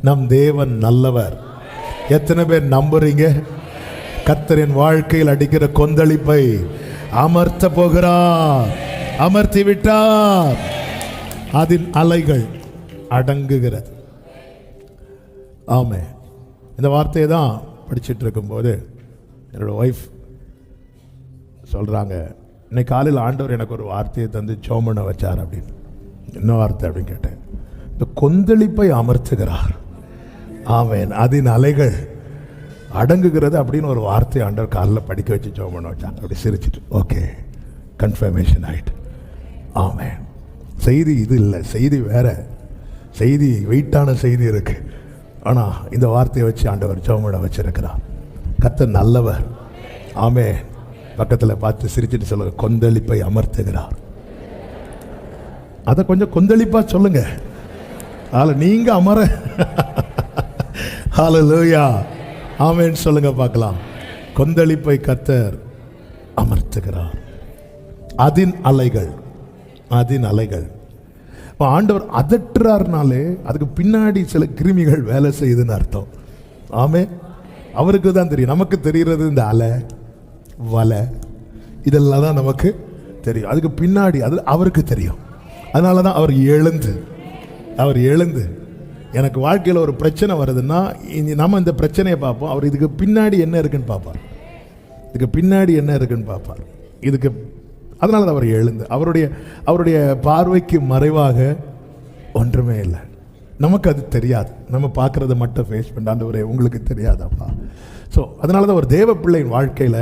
நம் தேவன் நல்லவர். எத்தனை பேர் நம்புறீங்க? கர்த்தரின் வாழ்க்கையில் அடிக்கிற கொந்தளிப்பை அமர்த்த போகிறார், அமர்த்தி விட்டார். அதின் அலைகள் அடங்குகிறது. ஆமே. இந்த வார்த்தையை தான் படிச்சுட்டு இருக்கும்போது என்னோட ஒய்ஃப் சொல்கிறாங்க, இன்னைக்கு காலையில் ஆண்டவர் எனக்கு ஒரு வார்த்தையை தந்து சோமனை வச்சார் அப்படின்னு. என்ன வார்த்தை அப்படின்னு கேட்டேன். இந்த கொந்தளிப்பை அமர்த்துகிறார். ஆமேன். அதின் அலைகள் அடங்குகிறது அப்படின்னு ஒரு வார்த்தை ஆண்டவர் காலில் படிக்க வச்சு சோமனை வச்சாங்க. அப்படி சிரிச்சிட்டு ஓகே, கன்ஃபர்மேஷன் ஆகிட்டு. ஆமேன். செய்தி இது இல்லை, செய்தி வேற. செய்தி வெயிட்டான செய்தி இருக்கு. ஆனால் இந்த வார்த்தையை வச்சு ஆண்டவர் சோமனை வச்சிருக்கிறார். கர்த்தர் நல்லவர். ஆமேன். பக்கத்தில் பார்த்து சிரிச்சிட்டு சொல்லுங்க, கொந்தளிப்பை அமர்த்துகிறார். அதை கொஞ்சம் கொந்தளிப்பா சொல்லுங்க. நீங்க அமர. ஹல்லேலூயா. ஆமென் சொல்லுங்க பார்க்கலாம். கொந்தளிப்பை கர்த்தர் அமர்த்துகிறார். அதின் அலைகள், அதின் அலைகள். ஆண்டவர் அதட்டுறாருனாலே அதுக்கு பின்னாடி சில கிருமிகள் வேலை செய்யுதுன்னு அர்த்தம். ஆமே. அவருக்கு தான் தெரியும். நமக்கு தெரிகிறது இந்த அலை, வலை, இதெல்லாம் தான் நமக்கு தெரியும். அதுக்கு பின்னாடி அது அவருக்கு தெரியும். அதனால தான் அவர் எழுந்து எனக்கு வாழ்க்கையில் ஒரு பிரச்சனை வருதுன்னா நம்ம இந்த பிரச்சனையை பார்ப்போம். அவர் இதுக்கு பின்னாடி என்ன இருக்குன்னு பார்ப்பார். இதுக்கு பின்னாடி என்ன இருக்குன்னு பார்ப்பார். இதுக்கு அதனால தான் அவர் எழுந்து, அவருடைய பார்வைக்கு மறைவாக ஒன்றுமே இல்லை. நமக்கு அது தெரியாது. நம்ம பார்க்குறத மட்டும் ஃபேஸ் பண்ண ஆண்டவரே உங்களுக்கு தெரியாதப்பா. ஸோ அதனால தான் ஒரு தேவ பிள்ளையின் வாழ்க்கையில்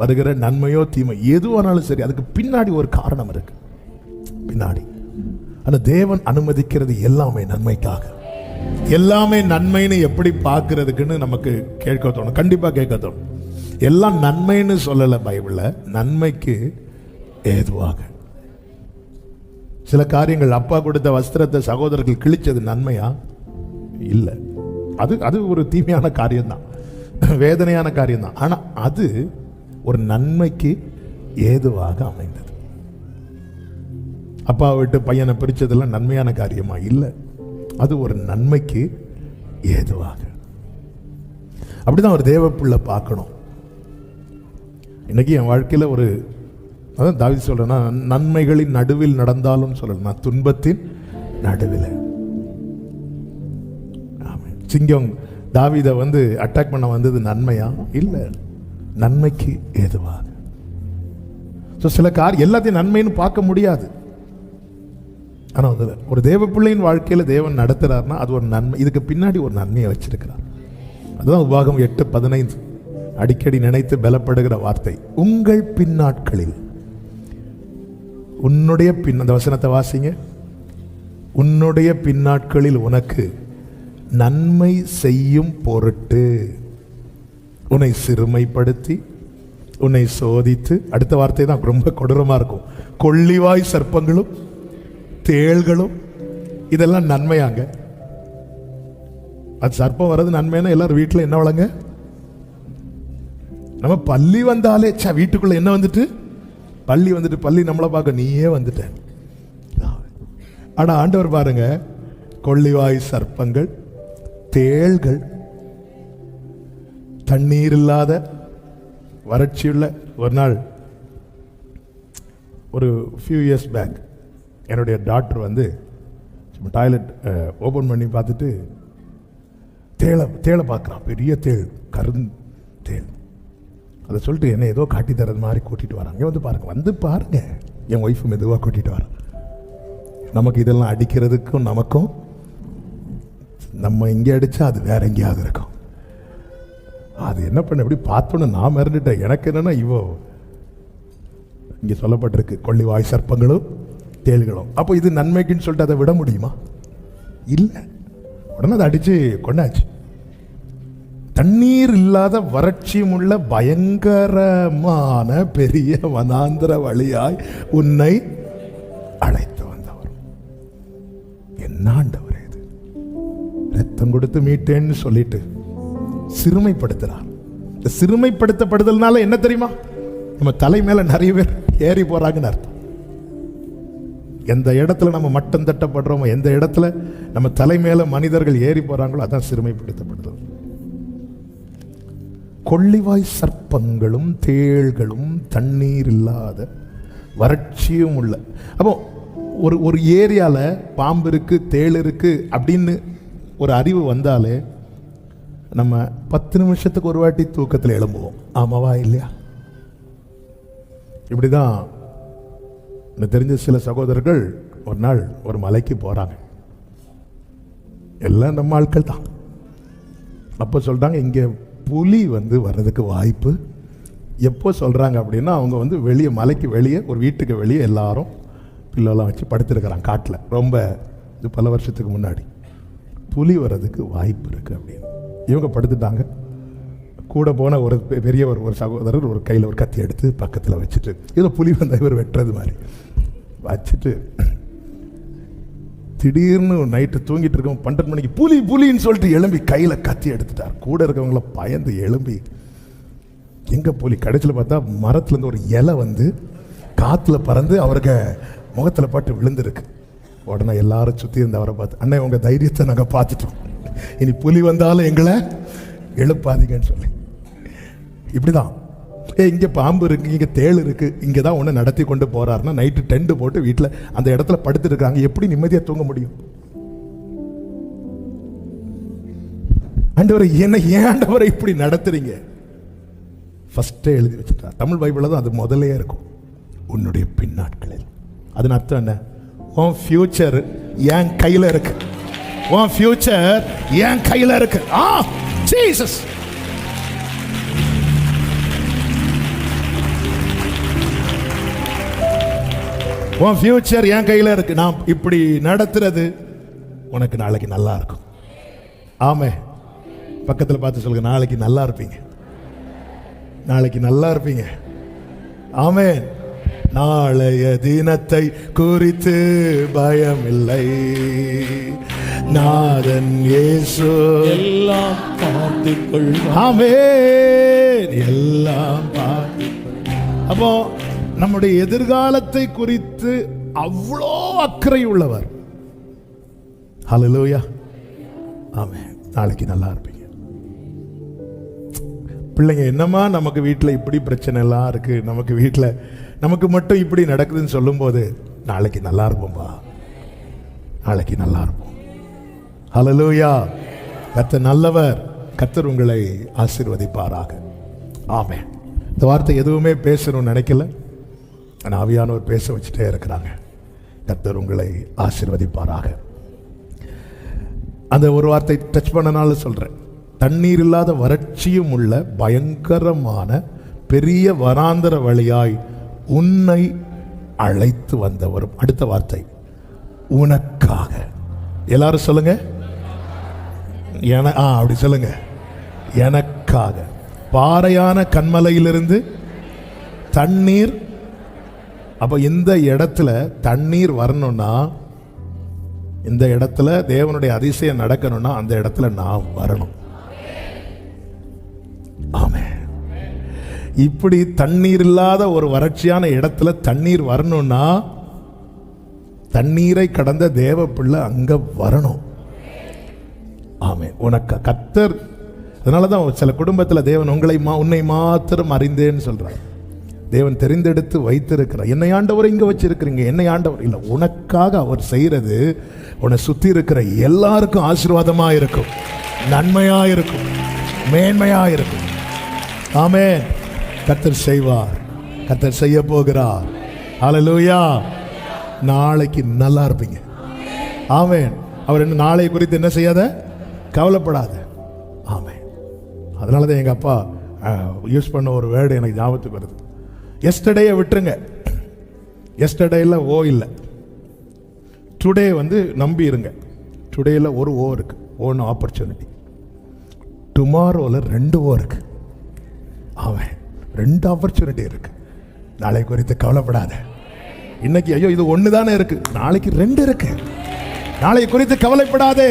வருகிற நன்மையோ தீமை எதுவானாலும் சரி, அதுக்கு பின்னாடி ஒரு காரணம் இருக்கு. பின்னாடி ஆனால் தேவன் அனுமதிக்கிறது எல்லாமே நன்மைக்காக. எல்லாமே நன்மைன்னு எப்படி பார்க்கறதுக்குன்னு நமக்கு கேட்க தோணும். கண்டிப்பாக கேட்க தோணும். எல்லாம் நன்மைன்னு சொல்லலை பைபிளில், நன்மைக்கு ஏதுவாக. சில காரியங்கள், அப்பா கொடுத்த வஸ்திரத்தை சகோதரர்கள் கிழிச்சது நன்மையா? இல்லை. அது ஒரு தீமையான காரியம்தான், வேதனையான காரியம்தான். ஆனால் அது ஒரு நன்மைக்கு ஏதுவாக அமைந்தது. அப்பா விட்டு பையனை பிரிச்சதெல்லாம் நன்மையான காரியமா? இல்லை. அது ஒரு நன்மைக்கு ஏதுவாக. அப்படிதான் ஒரு தேவ பிள்ளை பார்க்கணும். இன்னைக்கு என் வாழ்க்கையில் ஒரு, அதான் தாவீது சொல்றேன்னா, நன்மைகளின் நடுவில் நடந்தாலும் சொல்லலாம், துன்பத்தின் நடுவில். சிங்கம் தாவீதை அட்டாக் பண்ண வந்தது நன்மையா? இல்லை, நன்மைக்கு ஏதுவாக. சில காரியம் எல்லாத்தையும் நன்மைன்னு பார்க்க முடியாது. ஆனால் ஒரு தேவ பிள்ளையின் வாழ்க்கையில் தேவன் நடத்துறாருன்னா அது ஒரு நன்மை. இதுக்கு பின்னாடி ஒரு நன்மையை வச்சிருக்கிறார். அதுதான் உபாகம் 8:15 அடிக்கடி நினைத்து பலப்படுகிற வார்த்தை. உங்கள் பின்னாட்களில், உன்னுடைய அந்த வசனத்தை வாசிங்க. உன்னுடைய பின்னாட்களில் உனக்கு நன்மை செய்யும் பொருட்டு உன்னை சிறுமைப்படுத்தி உன்னை சோதித்து, அடுத்த வார்த்தை தான் ரொம்ப கொடூரமா இருக்கும், கொள்ளிவாய் சர்ப்பங்களும் தேள்களும், இதெல்லாம் நன்மையாங்க. அது சர்ப்பம் வர்றது நன்மைன்னா எல்லாரும் வீட்டில் என்ன வளங்க? நம்ம பள்ளி வந்தாலே வீட்டுக்குள்ள என்ன வந்துட்டு, பள்ளி நம்மளை பார்க்க நீயே வந்துட்ட. ஆனா ஆண்டவர் பாருங்க, கொள்ளிவாய் சர்ப்பங்கள், தேள்கள், தண்ணீர் இல்லாத வறட்சியுள்ள. ஒரு நாள் ஒரு ஃபியூ இயர்ஸ் பேக் என்னுடைய டாக்டர் டாய்லெட் ஓப்பன் பண்ணி பார்த்துட்டு தேளை பார்க்குறான். பெரிய தேள், கருந்தேள். அதை சொல்லிட்டு என்ன ஏதோ காட்டி தரது மாதிரி கூட்டிகிட்டு வராங்க. பாருங்க என் ஒய்ஃபு மெதுவாக கூட்டிகிட்டு வரேன். நமக்கு இதெல்லாம் அடிக்கிறதுக்கும் நமக்கும், நம்ம இங்கே அடித்தா அது வேற எங்கேயாவது இருக்கும். அது என்ன பண்ண எப்படி பார்த்தோன்னு நான் மறந்துட்டேன். எனக்கு என்னன்னா, இங்கே சொல்லப்பட்டிருக்கு கொள்ளிவாய் சர்ப்பங்களும் தேள்களும். அப்போ இது நன்மைக்குன்னு சொல்லிட்டு அதை விட முடியுமா? இல்லை. உடனே அதை அடிச்சு கொண்டாச்சு. தண்ணீர் இல்லாத வறட்சியும் உள்ள பயங்கரமான பெரிய வனாந்திர வழியாய் உன்னை அழைத்து வந்தவர். என்ன ஆண்டவரே இது, ரத்தம் கொடுத்து மீட்டேன்னு சொல்லிட்டு சிறுமைப்படுத்துறார். இந்த சிறுமைப்படுத்தப்படுதல்னால என்ன தெரியுமா? நம்ம தலை மேல நிறைய பேர் ஏறி போறாங்கன்னு அர்த்தம். எந்த இடத்துல நம்ம மட்டம் தட்டப்படுறோமோ, எந்த இடத்துல நம்ம தலைமையில மனிதர்கள் ஏறி போறாங்களோ அதான் சிறுமைப்படுத்தப்படுது. கொள்ளிவாய் சர்ப்பங்களும் தேள்களும் தண்ணீர் இல்லாத வறட்சியும் உள்ள. அப்போ ஒரு ஏரியாவில் பாம்பு இருக்கு, தேள் இருக்கு அப்படின்னு ஒரு அறிவு வந்தாலே நம்ம 10 நிமிஷத்துக்கு ஒரு வாட்டி தூக்கத்தில் எழும்புவோம். ஆமாவா இல்லையா? இப்படிதான் எனக்கு தெரிஞ்ச சில சகோதரர்கள் ஒரு நாள் ஒரு மலைக்கு போறாங்க. எல்லாம் நம்ம ஆட்கள் தான். அப்போ சொல்றாங்க, இங்கே புலி வர்றதுக்கு வாய்ப்பு. எப்போ சொல்றாங்க அப்படின்னா, அவங்க வெளியே, மலைக்கு வெளியே, ஒரு வீட்டுக்கு வெளியே எல்லாரும் பில்லெல்லாம் வச்சு படுத்துருக்கிறாங்க காட்டில். ரொம்ப இது பல வருஷத்துக்கு முன்னாடி. புலி வர்றதுக்கு வாய்ப்பு இருக்குது அப்படின்னு இவங்க படுத்துட்டாங்க. கூட போன ஒரு பெரியவர், ஒரு சகோதரர், ஒரு கையில் ஒரு கத்தி எடுத்து பக்கத்தில் வச்சுட்டு, ஏதோ புலி வந்தால் இவர் வெட்டுறது மாதிரி வச்சுட்டு, திடீர்னு நைட்டு தூங்கிட்டு இருக்கோம், 12 மணிக்கு புலி புலின்னு சொல்லிட்டு எழும்பி கையில் கத்தி எடுத்துட்டார். கூட இருக்கவங்கள பயந்து எழும்பி, எங்கே புலி? கடைசியில் பார்த்தா மரத்துலேருந்து ஒரு இலை காற்றுல பறந்து அவருக்கு முகத்தில் பட்டு விழுந்திருக்கு. உடனே எல்லாரும் சுற்றி இருந்தவரை பார்த்து, அண்ணே உங்கள் தைரியத்தை நாங்கள் பார்த்துட்டோம், இனி புலி வந்தாலும் எங்களை எழுப்பாதீங்கன்னு சொல்லி. இப்படிதான் இங்கே பாம்பு இருக்கு, இங்கே தேள் இருக்கு, இங்கே தான் ஒன்று நடத்தி கொண்டு போறாருன்னா நைட்டு டென்ட் போட்டு வீட்டில் அந்த இடத்துல படுத்து இருக்காங்க. எப்படி நிம்மதியாக தூங்க முடியும்? ஆண்டவரை என்ன ஏன் ஆண்டவரை இப்படி நடத்துறீங்க? ஃபர்ஸ்டே எழுதி வச்சுட்டா. தமிழ் பைபிளில் தான் அது முதலே இருக்கும், உன்னுடைய பின்னாட்களில். அதன் அர்த்தம் என்ன? உன் ஃபியூச்சர் என் கையில் இருக்கு. உன் ஃபியூச்சர் என் கையில் இருக்கு. ஜீசஸ். உன் ஃபியூச்சர் என் கையில் இருக்கு. நான் இப்படி நடத்துறது உனக்கு நாளைக்கு நல்லா இருக்கும். ஆமே. பக்கத்தில் பார்த்து சொல்லுங்க, நாளைக்கு நல்லா இருப்பீங்க, நாளைக்கு நல்லா இருப்பீங்க. ஆமே. நாளைய தினத்தை குறித்து பயம் இல்லை, நாதன் இயேசு எல்லாம் பார்த்துக்கொள். ஆமென். எல்லாம் பார்த்து. அப்போ நம்முடைய எதிர்காலத்தை குறித்து அவ்வளோ அக்கறை உள்ளவர். ஹல்லேலூயா. ஆமென். நாளைக்கு நல்லா இருப்பீங்க. பிள்ளைங்க, என்னமா நமக்கு வீட்டில் இப்படி பிரச்சனை எல்லாம் இருக்கு, நமக்கு வீட்டில் நமக்கு மட்டும் இப்படி நடக்குதுன்னு சொல்லும்போது, நாளைக்கு நல்லா இருப்போம்பா, நாளைக்கு நல்லா இருப்போம். ஹல்லேலூயா. கர்த்தர் நல்லவர். கர்த்தர் உங்களை ஆசீர்வதிப்பாராக. ஆமென். இந்த வார்த்தை எதுவுமே பேசணும்னு நினைக்கல, ஆனால் ஆவியானவர் பேச வச்சுட்டே இருக்கிறாங்க. கர்த்தர் உங்களை ஆசீர்வதிப்பாராக. அந்த ஒரு வார்த்தை டச் பண்ணனால சொல்றேன். தண்ணீர் இல்லாத வறட்சியும் உள்ள பயங்கரமான பெரிய வனாந்தர வழியாய் உன்னை அழைத்து வந்தவரும். அடுத்த வார்த்தை உனக்காக. எல்லாரும் சொல்லுங்க, அப்படி சொல்லுங்க, எனக்காக. பாறையான கண்மலையிலிருந்து தண்ணீர். அப்ப இந்த இடத்துல தண்ணீர் வரணும்னா, இந்த இடத்துல தேவனுடைய அதிசயம் நடக்கணும்னா, அந்த இடத்துல நான் வரணும். ஆமென். இப்படி தண்ணீர் இல்லாத ஒரு வறட்சியான இடத்துல தண்ணீர் வரணும்னா, தண்ணீரை கடந்த தேவ பிள்ளை அங்க வரணும். ஆமென். உனக்கு கர்த்தர். அதனாலதான் சில குடும்பத்தில் தேவன் உன்னை மாத்திரம் அறிந்தேன்னு சொல்றார். தேவன் தெரிந்தெடுத்து வைத்திருக்கிறார். என்னை ஆண்டவர் இங்க வச்சிருக்கிறீங்க, என்னை ஆண்டவர் இல்லை, உனக்காக அவர் செய்யறது உன்னை சுத்தி இருக்கிற எல்லாருக்கும் ஆசீர்வாதமா இருக்கும், நன்மையா இருக்கும், மேன்மையா இருக்கும். ஆமென். கர்த்தர் செய்வார், கர்த்தர் செய்ய போகிறார். ஹல்லேலூயா. நாளைக்கு நல்லா இருப்பீங்க. ஆமென். அவர் என்ன நாளை குறித்து என்ன செய்யாத, கவலைப்படாத. ஆமென். அதனால தான் எங்கள் அப்பா யூஸ் பண்ண ஒரு வேர்டு எனக்கு ஞாபகத்துக்கு வருது. எஸ்டர்டேயை விட்டுருங்க. எஸ்டர்டேயில் ஓ இல்லை, டுடே நம்பி இருங்க. டுடேயில் ஒரு ஓ இருக்கு, ஒன்று ஆப்பர்ச்சுனிட்டி. டுமாரோவில் 2 ஓ இருக்கு. அவன் 2 ஆப்பர்ச்சுனிட்டி இருக்கு. நாளை குறித்து கவலைப்படாத. இன்னைக்கு ஐயோ இது ஒன்று தானே இருக்கு, நாளைக்கு 2 இருக்கு. நாளை குறித்து கவலைப்படாதே.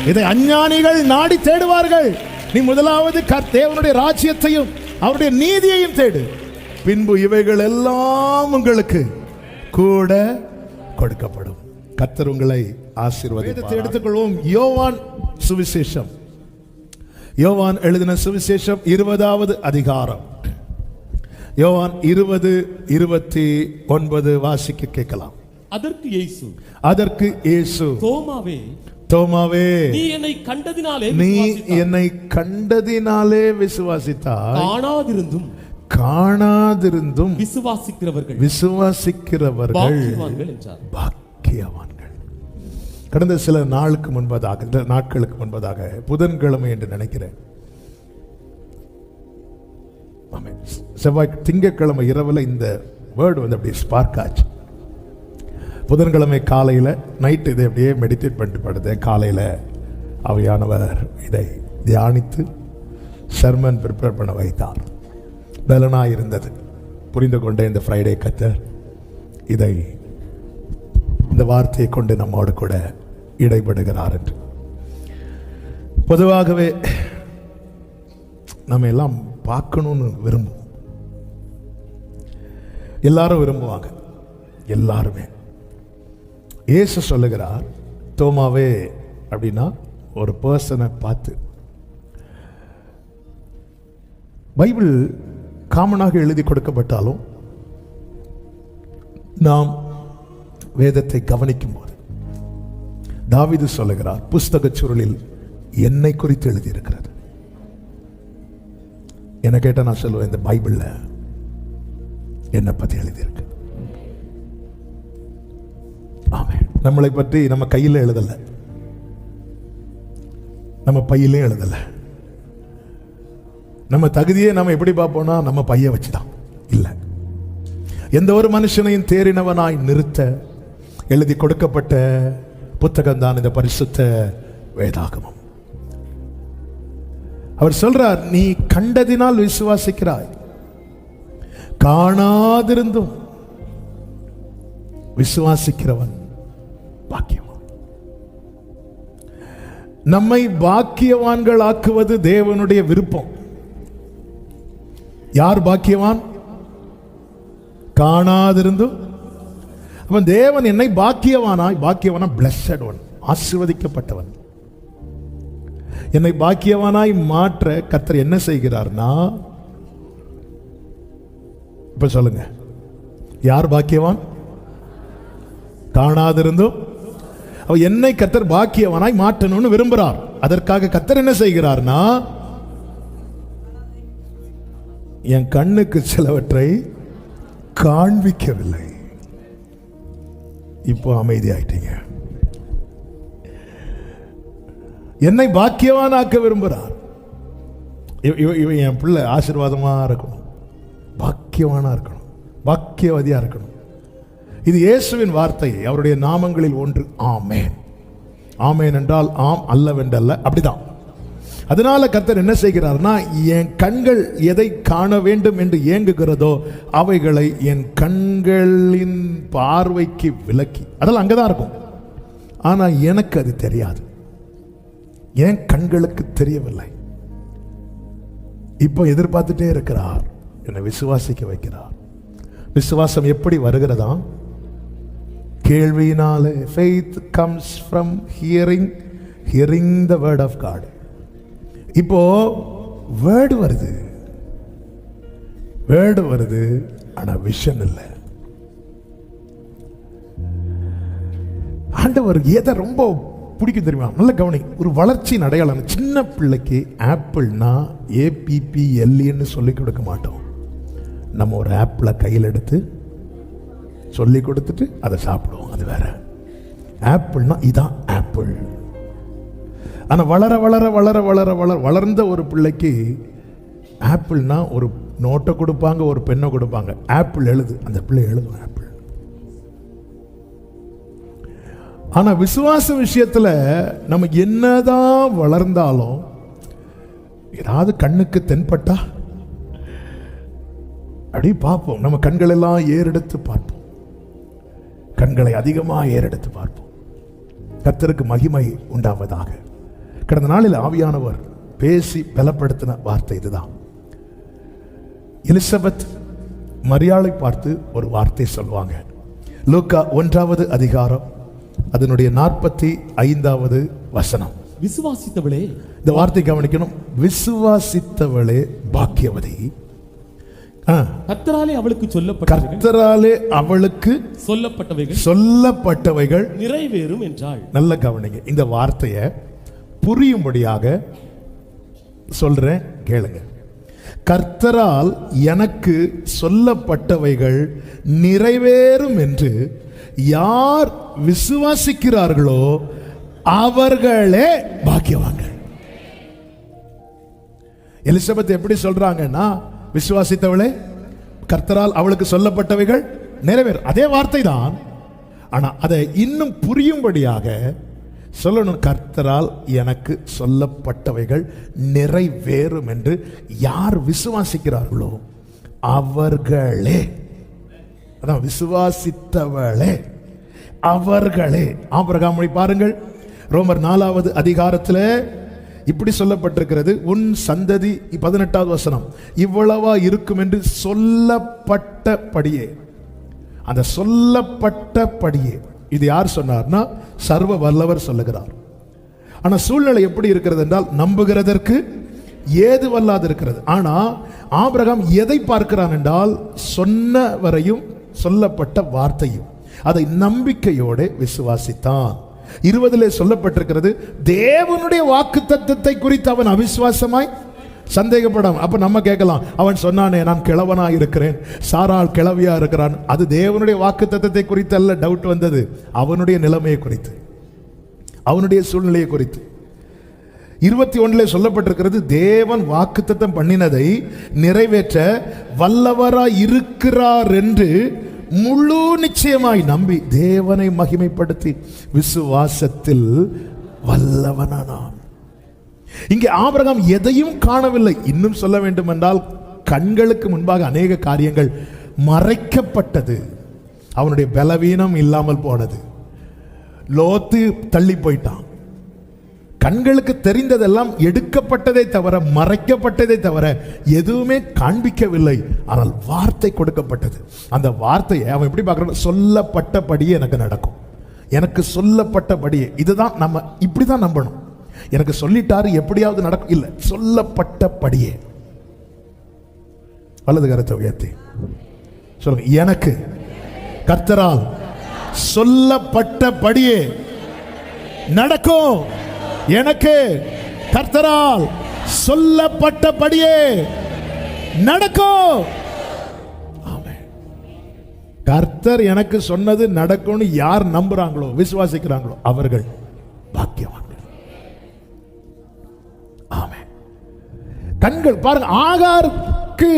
இதை அஞ்ஞானிகள் நாடி தேடுவார்கள். நீ முதலாவது தேவனுடைய ராஜ்யத்தையும் அவருடைய நீதியையும் தேடு, பின்பு இவைகள் எல்லாம் உங்களுக்கு கூட கொடுக்கப்படும். கர்த்தர் உங்களை ஆசீர்வதிப்பார். எடுத்துக்கொள்வோம். யோவான் சுவிசேஷம், யோவான் எழுதின சுவிசேஷம் 20வது அதிகாரம், யோவான் 20:29 வாசிக்க கேட்கலாம். அதற்கு இயேசு தோமாவே, நீ என்னை கண்டதினாலே விசுவாசித்தாய், காணாதிருந்தும் விசுவாசிக்கிறவர்கள் பாக்கியவான்கள். கடந்த சில நாட்களுக்கு முன்பதாக புதன்கிழமை என்று நினைக்கிறேன், செவ்வாய் திங்கட்கிழமை இரவில் இந்த வேர்டு வந்து அப்படியே ஸ்பார்க் ஆச்சு. புதன்கிழமை காலையில் நைட்டு இதை அப்படியே மெடிடேட் பண்ணிட்டு படுத்தேன். காலையில் ஆவியானவர் இதை தியானித்து சர்மன் ப்ரிப்பேர் பண்ண வைத்தார். பலனாக இருந்தது. புரிந்து கொண்ட இந்த ஃப்ரைடே கர்த்தர் இதை இந்த வார்த்தையை கொண்டு நம்மோடு கூட இடைபடுகிறார் என்று. பொதுவாகவே நம்ம எல்லாம் பார்க்கணும்னு விரும்புவோம். எல்லாரும் விரும்புவாங்க, எல்லாருமே. இயேசு சொல்லுகிறார், தோமாவே அப்படின்னா ஒரு பர்சனை பார்த்து. பைபிள் காமனாக எழுதி கொடுக்கப்பட்டாலும் நாம் வேதத்தை கவனிக்கும் போது தாவீது சொல்லுகிறார், புஸ்தக சுருளில் என்னை குறித்து எழுதியிருக்கிறது. என்ன கேட்ட நான் சொல்லுவேன், இந்த பைபிள்ல என்னை பத்தி எழுதியிருக்கு. ஆமென். நம்மளை பற்றி நம்ம கையில் எழுதல, நம்ம பையிலையும் எழுதல. நம்ம தகுதியை நம்ம எப்படி பார்ப்போம்னா நம்ம பைய வச்சுதான் இல்லை. எந்த ஒரு மனுஷனையும் தேறினவனாய் நிறுத்த எழுதி கொடுக்கப்பட்ட புத்தகம் தான் இந்த பரிசுத்த வேதாகமம். அவர் சொல்றார், நீ கண்டதினால் விசுவாசிக்கிறாய், காணாதிருந்தும் விசுவாசிக்கிறவன் பாக்கியவான். நம்மை பாக்கியவான்கள் ஆக்குவது தேவனுடைய விருப்பம். யார் பாக்கியவான்? காணாதிருந்தும். அவன் தேவன் என்னை பாக்கியவானாய், பாக்கியவானா பிளஸட் ஒன், ஆசீர்வதிக்கப்பட்டவன், என்னை பாக்கியவானாய் மாற்ற கர்த்தர் என்ன செய்கிறார்னா, இப்ப சொல்லுங்க, யார் பாக்கியவான்? காணாதிருந்தும். என்னை கர்த்தர் பாக்கியவானாய் மாற்றணும்னு விரும்புகிறார். அதற்காக கர்த்தர் என்ன செய்கிறார்னா, என் கண்ணுக்கு சிலவற்றை காண்பிக்கவில்லை. இப்போ அமைதியாயிட்டீங்க. என்னை பாக்கியவானாக்க விரும்புகிறார். இவன் என் பிள்ளை ஆசீர்வாதமா இருக்கணும், பாக்கியவானா இருக்கணும், பாக்கியவதியா இருக்கணும். இது இயேசுவின் வார்த்தை, அவருடைய நாமங்களில் ஒன்று. ஆமேன். ஆமேன் என்றால் ஆம், அல்லவென்றல்ல, அப்படிதான். அதனால கர்த்தர் என்ன செய்கிறார்னா, என் கண்கள் எதை காண வேண்டும் என்று ஏங்குகிறதோ அவைகளை என் கண்களின் பார்வைக்கு விலக்கி, அதெல்லாம் அங்கதான் இருக்கும். ஆனா எனக்கு அது தெரியாது, என் கண்களுக்கு தெரியவில்லை. இப்போ எதிர்பார்த்துட்டே இருக்கிறார், என்னை விசுவாசிக்க வைக்கிறார். விசுவாசம் எப்படி வருகிறதா? கேள்வியினாலே. faith comes from hearing the word of God. இப்போ வேர்டு வருது, ஆனா விஷன் இல்லை. ஆண்டவர் எதை ரொம்ப பிடிக்கும் தெரியுமா? நல்ல கவனி. ஒரு வளர்ச்சியின் அடையாளம். சின்ன பிள்ளைக்கு ஆப்பிள்னா APPLEன்னு சொல்லி கொடுக்க மாட்டோம். நம்ம ஒரு ஆப்பிளை கையில் எடுத்து சொல்லி கொடுத்துட்டு அதை சாப்பிடுவோம், அது வேற. ஆப்பிள்னா இதான் ஆப்பிள். ஆனா வளர வளர வளர வளர வளர வளர்ந்த ஒரு பிள்ளைக்கு ஆப்பிள்னா ஒரு நோட்டை கொடுப்பாங்க, ஒரு பெண்ணை கொடுப்பாங்க. ஆப்பிள் எழுது, அந்த பிள்ளை எழுதும் ஆப்பிள். ஆனா விசுவாச விஷயத்துல நம்ம என்னதான் வளர்ந்தாலும் ஏதாவது கண்ணுக்கு தென்பட்டா அப்படி பார்ப்போம். நம்ம கண்கள் எல்லாம் ஏறெடுத்து பார்ப்போம், கண்களை அதிகமாக ஏறெடுத்து பார்ப்போம். கர்த்தருக்கு மகிமை உண்டாவதாக. கடந்த நாளில் ஆவியானவர் பேசி பலப்படுத்தின வார்த்தை இதுதான். எலிசபெத் மரியாளை பார்த்து ஒரு வார்த்தை சொல்லுவாங்க. லூக்கா 1வது அதிகாரம் அதனுடைய 45வது வசனம். விசுவாசித்தவளே, இந்த வார்த்தை கவனிக்கணும். விசுவாசித்தவளே பாக்கியவதி. கர்த்தராலே அவளுக்கு சொல்லப்பட்டவைகள் நிறைவேறும் என்றாள். நல்ல கவனிங்க. இந்த வார்த்தையை புரியும்படியாக சொல்றேன், கேளுங்க. கர்த்தரால் எனக்கு சொல்லப்பட்டவைகள் நிறைவேறும் என்று யார் விசுவாசிக்கிறார்களோ அவர்களே பாக்கியவான்கள். எலிசபெத் எப்படி சொல்றாங்கன்னா, விசுவாசித்தவளே கர்த்தரால் அவளுக்கு சொல்லப்பட்டவைகள் நிறைவேறும். அதே வார்த்தை தான், ஆனா அதை இன்னும் புரியும்படியாக சொல்லணும். கர்த்தரால் எனக்கு சொல்லப்பட்டவைகள் நிறைவேறும் என்று யார் விசுவாசிக்கிறார்களோ அவர்களே, அதான் விசுவாசித்தவளே அவர்களே. ஆபிரகாம் பாருங்கள், ரோமர் 4வது அதிகாரத்தில் இப்படி சொல்லப்பட்டிருக்கிறது. உன் சந்ததி 18வது வசனம் இவ்வளவா இருக்கும் என்று சொல்லப்பட்டபடியே. அந்த சொல்லப்பட்டபடியே இது யார் சொன்னார்னா சர்வ வல்லவர் சொல்லுகிறார். ஆனா சூழ்நிலை எப்படி இருக்கிறது என்றால் நம்புகிறதற்கு ஏது வல்லாது இருக்கிறது. ஆனா ஆபிரகாம் எதை பார்க்கிறான் என்றால் சொன்னவரையும் சொல்லப்பட்ட வார்த்தையும் அதை நம்பிக்கையோடு விசுவாசித்தான். 20 சொல்லப்பட்டிருக்கிறது, தேவனுடைய வாக்குத்தத்தத்தை குறித்து அவன் அவிசுவாசமாய் சந்தேகப்படாம. அப்ப நம்ம கேட்கலாம், அவன் சொன்னானே நான் கிழவனா இருக்கிறேன், சாராள் கிழவியா இருக்கிறான். அது தேவனுடைய வாக்குத்தத்தத்தை குறித்து அல்ல டவுட் வந்தது, அவனுடைய நிலைமையை குறித்து, அவனுடைய சூழ்நிலையை குறித்து. 21 சொல்லப்பட்டிருக்கிறது, தேவன் வாக்குத்தத்தம் பண்ணினதை நிறைவேற்ற வல்லவராய் இருக்கிறார் என்று முழு நிச்சயமாய் நம்பி தேவனை மகிமைப்படுத்தி விசுவாசத்தில் வல்லவனானான். இங்கே ஆபிரகாம் எதையும் காணவில்லை. இன்னும் சொல்ல வேண்டும் என்றால் கண்களுக்கு முன்பாக அநேக காரியங்கள் மறைக்கப்பட்டது. அவனுடைய பலவீனம் இல்லாமல் போனது. லோத்து தள்ளி போயிட்டான். கண்களுக்கு தெரிந்ததெல்லாம் எடுக்கப்பட்டதை தவிர, மறைக்கப்பட்டதை தவிர எதுவுமே காண்பிக்கவில்லை. ஆனால் வார்த்தை கொடுக்கப்பட்டது. அந்த வார்த்தையை அவன் எப்படி பார்க்கறான்? சொல்லப்பட்டபடியே எனக்கு நடக்கும், எனக்கு சொல்லப்பட்டபடியே. இதுதான் நம்ம இப்படிதான் நம்பணும். எனக்கு சொல்லிட்டாரு எப்படியாவது நடக்கும் இல்லை, சொல்லப்பட்டபடியே. வலது கரத்தை உயர்த்தி சொல்லுங்க, எனக்கு கர்த்தரால் சொல்லப்பட்டபடியே நடக்கும். எனக்கு கர்த்தரால் சொல்லப்பட்டபடியே நடக்கும். ஆமென். கர்த்தர் எனக்கு சொன்னது நடக்கும்னு யார் நம்புறாங்களோ, விசுவாசிக்கிறாங்களோ அவர்கள் பாக்கியவான்கள். ஆமென். கண்கள் பாருங்க, ஆகாருக்கு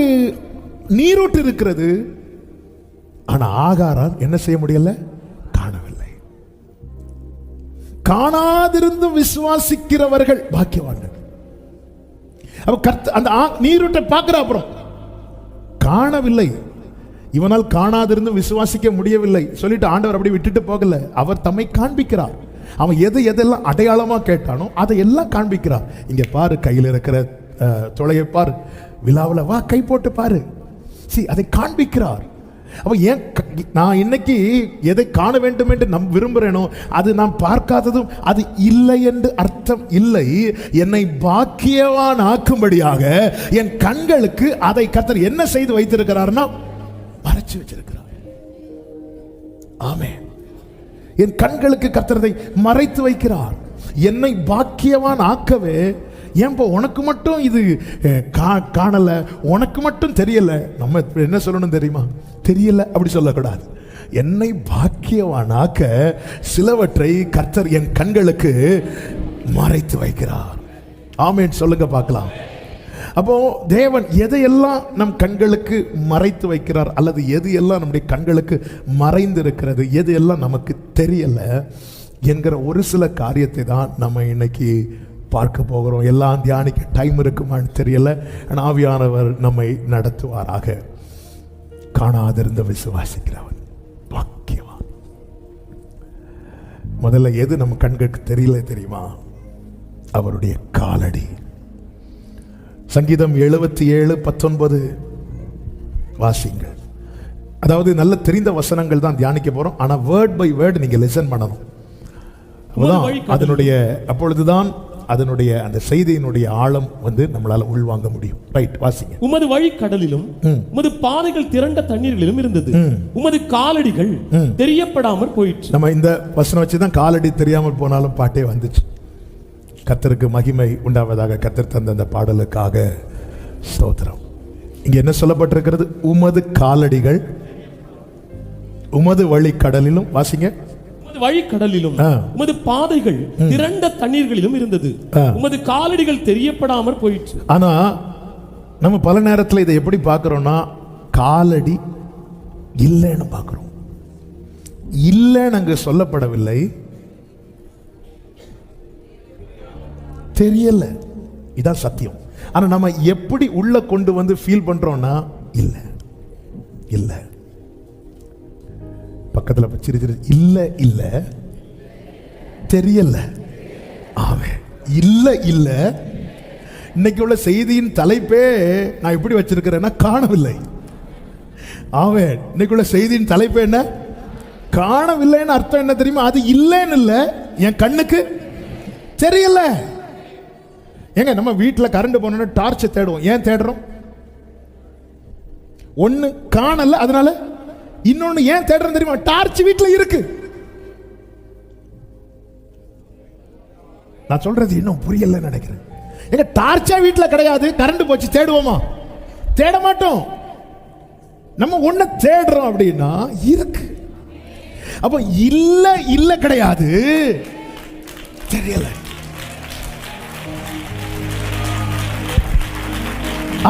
நீரூட்டு இருக்கிறது, ஆனா ஆகாரால் என்ன செய்ய முடியல? காணவில்லை. காணாதிருந்து விசுவாசிக்கிறவர்கள் பாக்கியவான்கள். அந்த நீரூட்டை பார்க்கிற, அப்புறம் காணவில்லை. இவனால் காணாதிருந்து விசுவாசிக்க முடியவில்லை சொல்லிட்டு ஆண்டவர் அப்படி விட்டுட்டு போகல. அவர் தம்மை காண்பிக்கிறார். அவன் எதெல்லாம் அடையாளமா கேட்டானோ அதை எல்லாம் காண்பிக்கிறார். இங்க பாரு, கையில் இருக்கிற துளையை பாரு, விழாவில் வா கை போட்டு பாரு, அதை காண்பிக்கிறார். அப்ப ஏன் நான் இன்னைக்கு எதை காண வேண்டும் என்று நம் விரும்புகிறேனோ அது நான் பார்க்காததும் அது இல்லை என்று அர்த்தம் இல்லை. என்னை பாக்கியவான் ஆக்கும்படியாக என் கண்களுக்கு அதை கர்த்தர் என்ன செய்து வைத்திருக்கிறார்னா மறைச்சு வச்சிருக்கிறார். ஆமென். என் கண்களுக்கு கர்த்தரை மறைத்து வைக்கிறார். என்னை பாக்கியவான் ஆக்கவே. ஏன்பா உனக்கு மட்டும் இது காணல, உனக்கு மட்டும் தெரியல. நம்ம என்ன சொல்லணும் தெரியுமா? தெரியல அப்படி சொல்லக்கூடாது. என்னை பாக்கியவானாக்க சிலவற்றை கர்த்தர் என் கண்களுக்கு மறைத்து வைக்கிறார். ஆமென் சொல்லுங்க பார்க்கலாம். அப்போ தேவன் எதையெல்லாம் நம் கண்களுக்கு மறைத்து வைக்கிறார், அல்லது எது எல்லாம் நம்முடைய கண்களுக்கு மறைந்து இருக்கிறது, எது எல்லாம் நமக்கு தெரியல என்கிற ஒரு சில காரியத்தை தான் நம்ம இன்னைக்கு பார்க்க போகிறோம். எல்லாம் தியானிக்க டைம் இருக்குமான்னு தெரியல. ஆவியானவர் நம்மை நடத்துவாராக. காணாதிருந்த விசுவாசிக்கிறவன் பாக்கியவான். முதல்ல எது நம்ம கண்களுக்கு தெரியல தெரியுமா? அவருடைய காலடி. சங்கீதம் 77:19 வாசிங்கள். அதாவது நல்ல தெரிந்த வசனங்கள் தான் தியானிக்க போறோம். ஆனா வேர்ட் பை வேர்ட் நீங்க லிசன் பண்ணணும். அதனுடைய அப்பொழுதுதான் அதனுடைய அந்த செய்தியினுடைய ஆழம் நம்மளால உள்வாங்க முடியும். ரைட், வாசிங்க. உமது வழி கடலிலும் உமது பாதைகள் திரண்ட தண்ணீர்களிலும் இருந்தது. உமது காலடிகள் தெரியப்படாமல் போயிற்று. நம்ம இந்த வசனம் வச்சுதான் காலடி தெரியாமல் போனாலும் பாட்டே வந்துச்சு. கர்த்தருக்கு மகிமை உண்டாவதாக. கர்த்தர் தந்த அந்த பாடலுக்காக ஸ்தோத்திரம். இங்க என்ன சொல்லப்பட்டிருக்கிறது? உமது காலடிகள் உமது வழி கடலிலும், வாசிங்க, வழி கடலிலும் உமது பாதைகள் திரண்ட தண்ணீர்களிலும் இருந்தது. உமது காலடிகள் தெரியப்படாமல் போயிற்று. ஆனா நம்ம பல நேரத்தில் இதை எப்படி பார்க்கிறோம்னா, காலடி இல்லைன்னு பார்க்கிறோம். இல்லைன்னு அங்கு சொல்லப்படவில்லை, தெரியல, இதான் சத்தியம். ஆனா நம்ம எப்படி உள்ள கொண்டு வந்து ஃபீல் பண்றோம்னா, இல்ல இல்ல, பக்கத்துல சிறு சிறு இல்ல இல்ல, தெரியல. ஆமென். இல்ல இல்ல. இன்னைக்கு உள்ள செய்தியின் தலைப்பே நான் எப்படி வச்சிருக்கிறேன்னா, காணவில்லை. ஆமென். இன்னைக்கு உள்ள செய்தியின் தலைப்பே என்ன? காணவில்லைன்னு அர்த்தம் என்ன தெரியுமா? அது இல்லைன்னு இல்ல, என் கண்ணுக்கு தெரியல. ஏங்க, நம்ம வீட்டில் கரண்ட் போனோம்னா டார்ச் தேடுவோம். ஏன் தேடுறோம்? ஒன்னு காணல, அதனால. இன்னொன்னு ஏன் தேடுறோம் தெரியுமா? டார்ச் வீட்டில் இருக்கு. நான் சொல்றது இன்னும் புரியல நினைக்கிறேன். எங்க டார்ச்சா வீட்டில் கிடையாது, கரண்ட் போச்சு, தேடுவோமா? தேட மாட்டோம். நம்ம ஒண்ணு தேடுறோம் அப்படின்னா இருக்கு. அப்ப இல்ல இல்ல கிடையாது, தெரியல.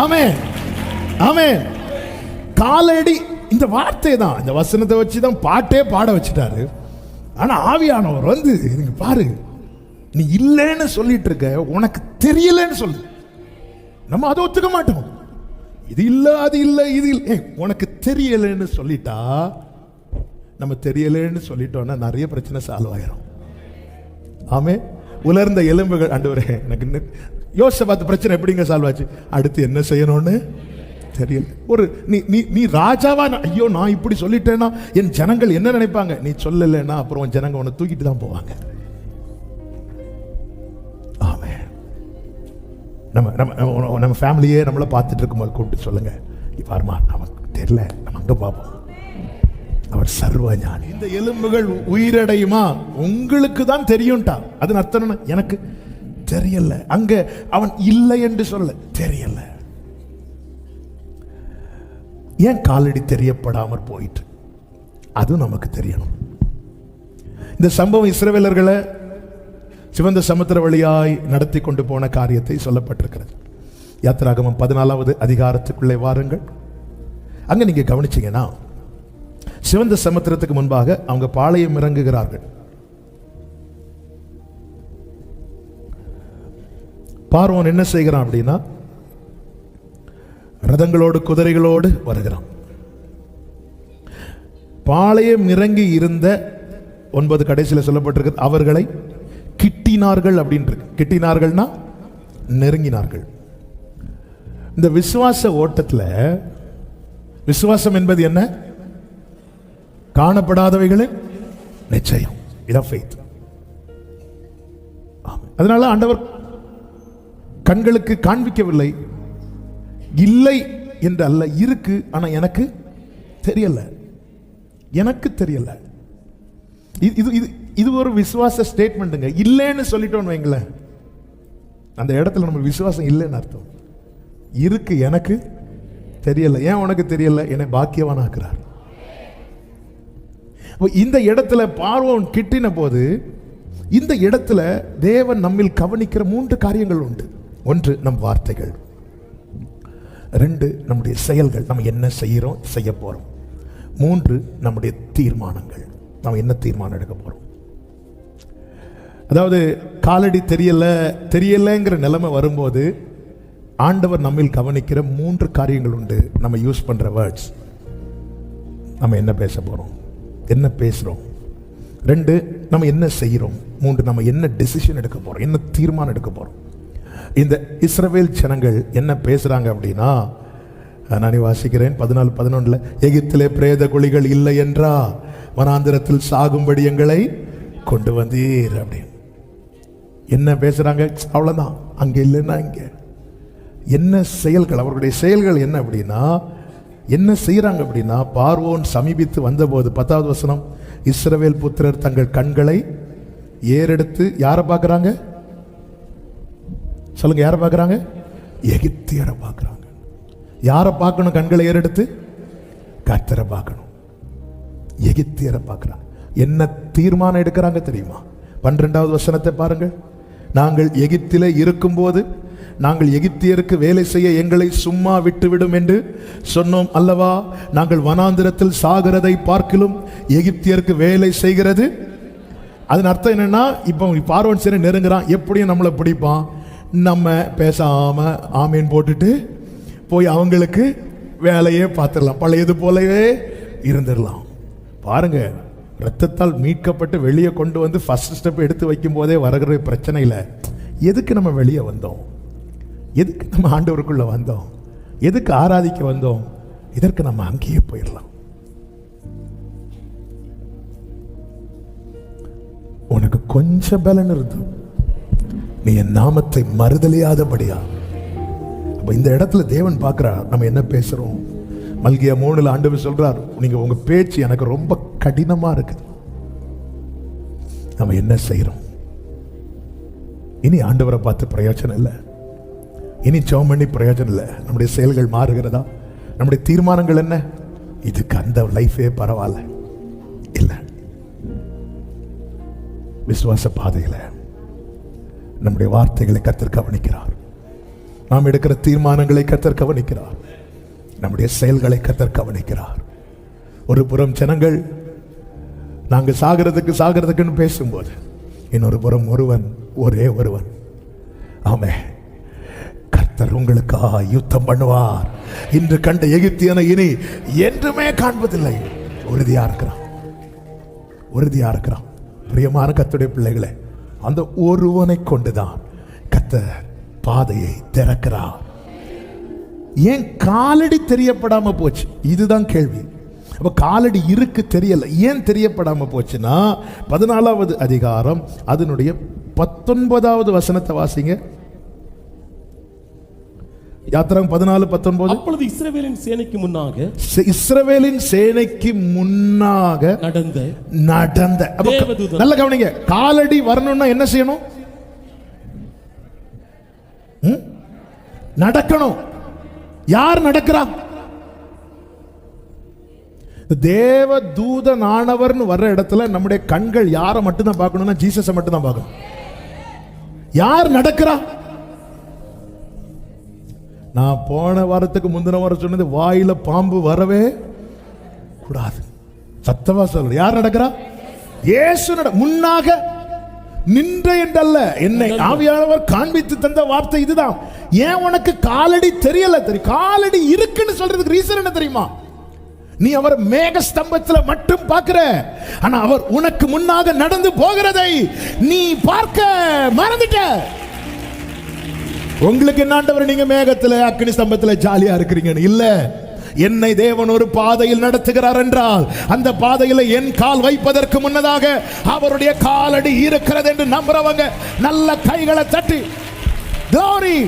ஆமென் ஆமென். காலடி, இந்த வார்த்தை தான், இந்த வசனத்தை வச்சு தான் பாட்டே பாட வச்சுட்டாரு. ஆனா ஆவியானவர் நீங்க பாரு, நீ இல்லைன்னு சொல்லிட்டு இருக்க, உனக்கு தெரியலன்னு சொல்லு. நம்ம அதை ஒத்துக்க மாட்டோம். இது இல்ல, அது இல்ல, இது இல்ல. உனக்கு தெரியலன்னு சொல்லிட்டா, நம்ம தெரியலன்னு சொல்லிட்டோம்னா நிறைய பிரச்சனை சால்வ் ஆயிரும். ஆமே. உலர்ந்த எலும்புகள், ஆண்டவரே எனக்கு யோசிச்சு பிரச்சனை எப்படிங்க சால்வ் ஆச்சு? அடுத்து என்ன செய்யணும்னு தெரியல. ஒரு நீ ராஜாவா, ஐயோ நான் இப்படி சொல்லிட்டேன்னா என் ஜனங்கள் என்ன நினைப்பாங்க? நீ சொல்லலைன்னா அப்புறம் ஜனங்க உன்னை தூக்கிட்டு தான் போவாங்க. ஆமே. நம்ம ஃபேமிலியே நம்மள பார்த்துட்டு இருக்கும்போது கூப்பிட்டு சொல்லுங்க, பாருமா நமக்கு தெரியல, நம்ம அங்க பார்ப்போம், அவர் சர்வ ஞானி. இந்த எலும்புகள் உயிரடையுமா? உங்களுக்கு தான் தெரியும்டா. அதன் அர்த்தம் என்ன? எனக்கு தெரியல. அங்க அவன் இல்லை என்று சொல்ல, தெரியல. ஏன் காலடி தெரியப்படாமல் போயிட்டு? அது நமக்கு தெரியணும். இந்த சம்பவம் இஸ்ரவேலர்களை சிவந்த சமுத்திர வழியாய் நடத்தி கொண்டு போன காரியத்தை சொல்லப்பட்டிருக்கிறது. யாத்திராகமம் 14வது அதிகாரத்துக்குள்ளே வாருங்கள். அங்க நீங்க கவனிச்சீங்கன்னா, சிவந்த சமுத்திரத்துக்கு முன்பாக அவங்க பாளையம் இறங்குகிறார்கள். பார்வோன் என்ன செய்கிறான் அப்படின்னா, ரதங்களோடு குதிரைகளோடு வருகிறான். பாளையம் இறங்கி இருந்த 9 கடைசியில் சொல்லப்பட்டிருக்கு, அவர்களை கிட்டினார்கள் அப்படின்னு. கிட்டினார்கள்னா நெருங்கினார்கள். இந்த விசுவாச ஓட்டத்தில் விசுவாசம் என்பது என்ன? காணப்படாதவைகளின் நிச்சயம். இதான் ஃபெய்த். அதனால ஆண்டவர் கண்களுக்கு காண்பிக்கவில்லை, இல்லை என்று அல்ல, இருக்கு, ஆனா எனக்கு தெரியல, எனக்கு தெரியல. இது ஒரு விசுவாச ஸ்டேட்மெண்ட்டுங்க. இல்லைன்னு சொல்லிட்டோன்னு வைங்களேன், அந்த இடத்துல நம்ம விசுவாசம் இல்லைன்னு அர்த்தம். இருக்கு, எனக்கு தெரியல. ஏன் உனக்கு தெரியல? என்னை பாக்கியவான் ஆக்குறார். இந்த இடத்துல பார்வோன் கிட்டின போது, இந்த இடத்துல தேவன் நம்மில் கவனிக்கிற 3 காரியங்கள் உண்டு. 1, நம் வார்த்தைகள். 2, நம்முடைய செயல்கள், நம்ம என்ன செய்யறோம், செய்ய போறோம். 3, நம்முடைய தீர்மானங்கள், நம்ம என்ன தீர்மானம் எடுக்க போறோம். அதாவது காலடி தெரியலங்கிற நிலைமை வரும்போது ஆண்டவர் நம்மில் கவனிக்கிற 3 காரியங்கள் உண்டு. நம்ம யூஸ் பண்ற வேர்ட்ஸ், நம்ம என்ன பேச போறோம், என்ன பேசுறோம். 2, நம்ம என்ன செய்யறோம். 3, நம்ம என்ன டெசிஷன் எடுக்க போறோம், என்ன தீர்மானம் எடுக்க போறோம். இந்த இஸ்ரவேல் ஜனங்கள் என்ன பேசுறாங்க அப்படின்னா, நான் வாசிக்கிறேன் 14:11. எகிப்திலே பிரேத குழிகள் இல்லை என்றா வனாந்திரத்தில் சாகும்படி எங்களை கொண்டு வந்தீர் அப்படின்னு. என்ன பேசுறாங்க? அவ்வளவுதான். அங்க இல்லைன்னா இங்க என்ன செயல்கள், அவர்களுடைய செயல்கள் என்ன அப்படின்னா, என்ன செய்யறாங்க அப்படின்னா, பார்வோன் சமீபித்து வந்தபோது 10வது வசனம், இஸ்ரவேல் புத்திரர் தங்கள் கண்களை ஏறெடுத்து யாரை பார்க்கறாங்க சொல்லுங்க? யாரை பார்க்கறாங்க? எகிப்தியரை பார்க்கறாங்க. யாரை பார்க்கணும்? கண்களை ஏறெடுத்து கர்த்தரை பார்க்கணும். எகிப்தியரை பார்க்கறாங்க. என்ன தீர்மானம் எடுக்கிறாங்க தெரியுமா? 12வது வசனத்தை பாருங்கள். நாங்கள் எகிப்திலே இருக்கும்போது நாங்கள் எகிப்தியருக்கு வேலை செய்ய எங்களை சும்மா விட்டுவிடும் என்று சொன்னோம் அல்லவா? நாங்கள் வனாந்திரத்தில் சாகிறதை பார்க்கிலும் எகிப்தியருக்கு வேலை செய்கிறது. அதன் அர்த்தம் என்னன்னா, இப்போ பார்வோன் சரி நெருங்குறான், எப்படியும் நம்மளை பிடிப்பான், நம்ம பேசாம ஆமீன் போட்டுட்டு போய் அவங்களுக்கு வேலையே பார்த்துடலாம், பழையது போலவே இருந்துடலாம். பாருங்க, ரத்தத்தால் மீட்கப்பட்டு வெளியே கொண்டு வந்து ஃபர்ஸ்ட் ஸ்டெப் எடுத்து வைக்கும் போதே வருகிற பிரச்சனை இல்லை. எதுக்கு நம்ம வெளியே வந்தோம்? எதுக்கு நம்ம ஆண்டவருக்குள்ள வந்தோம்? எதுக்கு ஆராதிக்க வந்தோம்? இதற்கு நம்ம அங்கேயே போயிடலாம். உனக்கு கொஞ்சம் பலன் இருந்து நீ என் நாமத்தை மறுதலியாதபடியா. அப்ப இந்த இடத்துல தேவன் பார்க்கிறார் நம்ம என்ன பேசுறோம். மல்கியா 3 ஆண்டவர் சொல்றார், நீங்க உங்க பேச்சு எனக்கு ரொம்ப கடினமா இருக்குது. நம்ம என்ன செய்யறோம்? இனி ஆண்டவரை பார்த்து பிரயோஜனம் இல்லை, இனி ஜெபம் பண்ணி பிரயோஜனம் இல்லை. நம்முடைய செயல்கள் மாறுகிறதா? நம்முடைய தீர்மானங்கள் என்ன? இதுக்கு அந்த லைஃபே பரவாயில்ல இல்லை. விசுவாச பாதையில நம்முடைய வார்த்தைகளை கர்த்தர் கவனிக்கிறார். நாம் எடுக்கிற தீர்மானங்களை கர்த்தர் கவனிக்கிறார். நம்முடைய செயல்களை கர்த்தர் கவனிக்கிறார். ஒரு புறம் ஜனங்கள் நாங்கள் சாகிறதுக்குன்னு பேசும்போது, இன்னொரு புறம் ஒரே ஒருவன் ஆமே, கர்த்தர் உங்களுக்காக யுத்தம் பண்ணுவார். இன்று கண்ட எகிப்தியனை இனி என்றுமே காண்பதில்லை. உறுதியா இருக்கிறான். பிரியமான கர்த்தருடைய பிள்ளைகளே, அந்த ஒருவனை கொண்டுதான் கர்த்தர் பாதையை திறக்கிறார். ஏன் காலடி தெரியப்படாம போச்சு? இதுதான் கேள்வி. அப்ப காலடி இருக்கு தெரியல, ஏன் தெரியப்படாம போச்சுன்னா 14வது அதிகாரம் அதனுடைய 19வது வசனத்தை வாசிங்க. யாத்திராகமம் 14:19. அப்பொழுது இஸ்ரவேலின் சேனைக்கு முன்னாக நடந்த நல்ல கவனிங்க. காலடி வரணும்னா என்ன செய்யணும்? நடக்கணும். யார் நடக்கிறா? தேவ தூதனானவர்னு வர்ற இடத்துல நம்முடைய கண்கள் யாரை மட்டும்தான் பார்க்கணும்னா ஜீசஸை மட்டும்தான் பார்க்கணும். யார் நடக்கிறா? நான் போன வாரத்துக்கு முந்தின வாரம் சொன்னது, வாயில பாம்பு வரவே கூடாது. சத்தமா சொல்ற. யார் நடக்கிறா? இயேசு முன்னாக நின்ற என்றல்ல, என்னை ஆவியானவர் காண்பித்து தந்த வார்த்தை இதுதான். ஏன் உனக்கு காலடி தெரியல? காலடி இருக்குன்னு சொல்றதுக்கு ரீசன் என்ன தெரியுமா? நீ அவர் மேக ஸ்தம்பத்தில் மட்டும் பார்க்கிற, ஆனா அவர் உனக்கு முன்னாக நடந்து போகிறதை நீ பார்க்க மறந்துட்ட. உங்களுக்கு என்ன ஆண்டவர், நீங்க மேகத்துல அக்கினி ஸ்தம்பத்துல ஜாலியா இருக்கிறீங்கன்னு இல்ல. என்னை தேவன் ஒரு பாதையில் நடத்துகிறார் என்றால் அந்த பாதையில் என் கால் வைப்பதற்கு முன்னதாக அவருடைய காலடி இருக்கிறது என்று நம்புறவங்க நல்ல கைகளை தட்டி glory.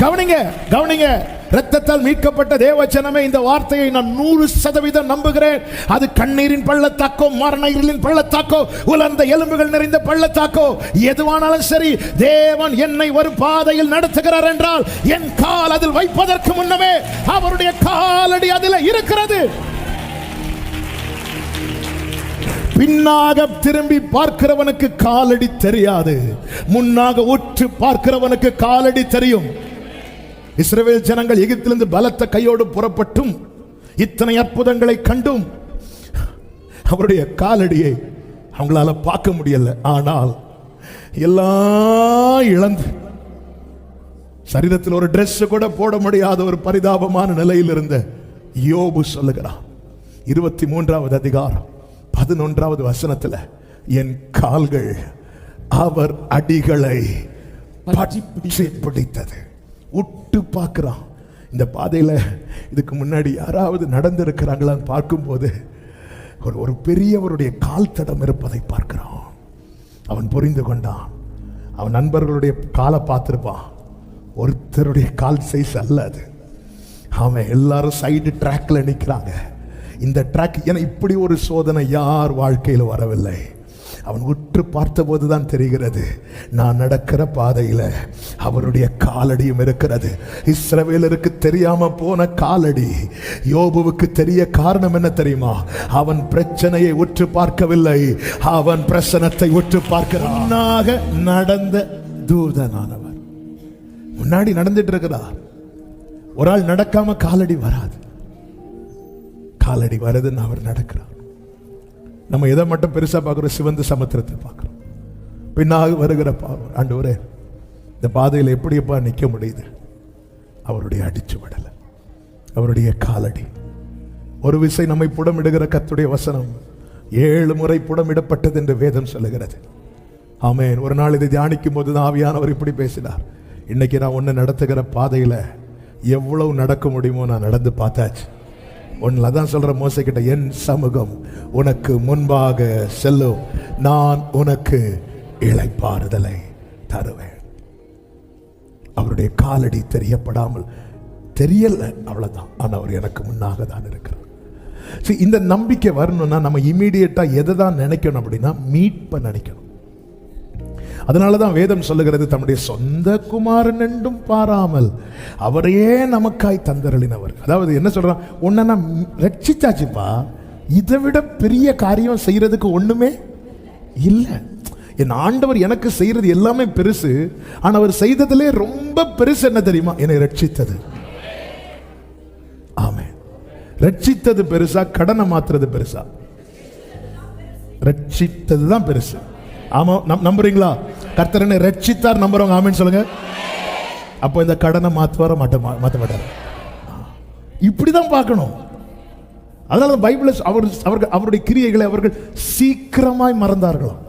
கவனிங்க. இரத்தத்தால் மீட்கப்பட்ட தேவச்சனமே, இந்த வார்த்தையை நான் 100% நம்புகிறேன். அது கண்ணீரின் பள்ளத்தாக்கோ, மரண இருளின் பள்ளத்தாக்கோ, உலர்ந்த எலும்புகள் நிறைந்த பள்ளத்தாக்கோ, எதுவானாலும் சரி, தேவன் என்னை ஒரு பாதையில் நடத்துகிறார் என்றால் என் கால் அதில் வைப்பதற்கு முன்னமே அவருடைய காலடி அதில் இருக்கிறது. பின்னாக திரும்பி பார்க்கிறவனுக்கு காலடி தெரியாது, முன்னாக உற்று பார்க்கிறவனுக்கு காலடி தெரியும். இஸ்ரவேல் ஜனங்கள் எகிப்திலிருந்து பலத்த கையோடு புறப்பட்டும் இத்தனை அற்புதங்களை கண்டும் அவருடைய காலடியை அவங்களால பார்க்க முடியல. ஆனால் எல்லாம் இழந்து சரீரத்தில் ஒரு டிரெஸ் கூட போட முடியாத ஒரு பரிதாபமான நிலையில் இருந்த யோபு சொல்லுகிறான் 23வது அதிகாரம் 11வது வசனத்துல, என் கால்கள் அவர் அடிகளை பற்றி பிடித்தது. உட்டு பார்க்கிறான். இந்த பாதையில் இதுக்கு முன்னாடி யாராவது நடந்திருக்கிறாங்களான்னு பார்க்கும்போது ஒரு பெரியவருடைய கால் தடம் இருப்பதை பார்க்கிறான். அவன் புரிந்து கொண்டான். அவன் நண்பர்களுடைய காலை பார்த்துருப்பான். ஒருத்தருடைய கால் சைஸ் அல்ல அது. அவன் எல்லாரும் சைடு ட்ராக்ல நிற்கிறாங்க. இந்த ட்ராக் ஏன்னா இப்படி ஒரு சோதனை யார் வாழ்க்கையில் வரவில்லை. அவன் உற்று பார்த்தபோது தான் தெரிகிறது, நான் நடக்கிற பாதையில் அவருடைய காலடியும் இருக்கிறது. இஸ்ரவேலருக்கு தெரியாம போன காலடி யோபுவுக்கு தெரிய காரணம் என்ன தெரியுமா? அவன் பிரச்சனையை உற்று பார்க்கவில்லை, அவன் பிரசனத்தை உற்று பார்க்கிறான். நடந்த தூதனானவர் முன்னாடி நடந்துட்டு இருக்கிறார். ஒரு ஆள் நடக்காம காலடி வராது. காலடி வருதுன்னு அவர் நடக்கிறார். நம்ம எதை மட்டும் பெருசா பார்க்கிறோம்? சிவந்த சமுத்திரத்தை பார்க்கிறோம். பின்னாக வருகிற பாவம். ஆண்டவரே, இந்த பாதையில் எப்படிப்பா நிற்க முடியுது? அவருடைய அடிச்சு விடல, அவருடைய காலடி. ஒரு விசை நம்மை புடமிடுகிற கர்த்தருடைய வசனம் 7 முறை புடமிடப்பட்டது என்று வேதம் சொல்லுகிறது. ஆமென். ஒரு நாள் இதை தியானிக்கும் போது தான் ஆவியானவர் இப்படி பேசினார். இன்னைக்கு நான் ஒன்று நடத்துகிற பாதையில் எவ்வளவு நடக்க முடியுமோ நான் நடந்து பார்த்தாச்சு. ஒன்றில் தான் சொல்ற மோசைக்கிட்ட, என் சமூகம் உனக்கு முன்பாக செல்லும், நான் உனக்கு இளைப்பாறுதலை தருவேன். அவருடைய காலடி தெரியப்படாமல் தெரியல, அவ்வளவுதான். ஆனால் அவர் எனக்கு முன்னாக தான் இருக்கிறார். இந்த நம்பிக்கை வரணும்னா நம்ம இமீடியட்டா எதை தான் நினைக்கணும் அப்படின்னா, மீட்பை நினைக்கணும். அதனாலதான் வேதம் சொல்லுகிறது, தம்முடைய சொந்த குமாரன் என்றும் பாராமல் அவரையே நமக்காய் தந்தருளினவர். அதாவது என்ன சொல்றான்? உன்னை நான் ரட்சிச்சாச்சுப்பா, இதை விட பெரிய காரியம் செய்யறதுக்கு ஒண்ணுமே இல்லை. என் ஆண்டவர் எனக்கு செய்யறது எல்லாமே பெருசு. ஆனா அவர் செய்ததிலே ரொம்ப பெருசு என்ன தெரியுமா? என்னை ரட்சித்தது. ஆமென். ரட்சித்தது பெருசா, கடனை மாத்துறது பெருசா? ரட்சித்தது தான் பெருசு. ஆமா, நம்புறீங்களா? கர்த்தர் என்னை ரட்சித்தார் நம்புறவங்க ஆமென் சொல்லுங்க. அப்போ இந்த கடனை மாற்ற மாட்டார். இப்படிதான் பார்க்கணும். அதனால பைபிள் அவருடைய கிரியைகளை அவர்கள் சீக்கிரமாய் மறந்தார்களாம்.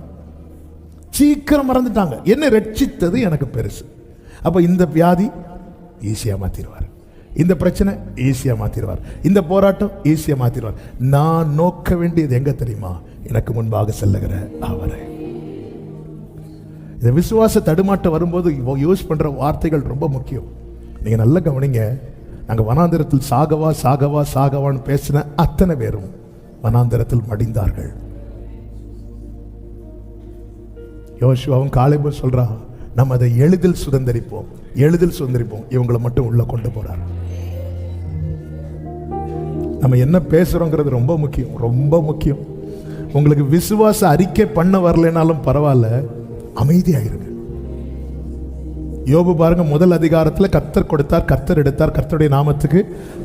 சீக்கிரம் மறந்துட்டாங்க. என்ன ரட்சித்தது எனக்கு பெருசு. அப்ப இந்த வியாதி ஈஸியா மாத்திடுவார், இந்த பிரச்சனை ஈஸியா மாத்திடுவார், இந்த போராட்டம் ஈஸியா மாத்திடுவார். நான் நோக்க வேண்டியது எங்க தெரியுமா? எனக்கு முன்பாக செல்லுகிற அவரை. இந்த விசுவாச தடுமாட்டம் வரும்போது யூஸ் பண்ற வார்த்தைகள் ரொம்ப முக்கியம். நீங்க நல்ல கவனிங்க. நாங்க வனாந்திரத்தில் சாகவா சாகவா சாகவான்னு பேசின அத்தனை பேரும் வனாந்திரத்தில் மடிந்தார்கள். யோசுவாவும் காலேபும் சொல்றான், நம்ம அதை எளிதில் சுதந்திரிப்போம், எளிதில் சுதந்திரிப்போம். இவங்களை மட்டும் உள்ள கொண்டு போறார். நம்ம என்ன பேசுறோங்கிறது ரொம்ப முக்கியம், ரொம்ப முக்கியம். உங்களுக்கு விசுவாச அறிக்கை பண்ண வரலைனாலும் பரவாயில்ல, அமைதியாயிருங்க. யோபு பாருங்க, முதல் அதிகாரத்தில் கர்த்தர் கொடுத்தார், கர்த்தர் எடுத்தார், கர்த்தருடைய நாமத்துக்கு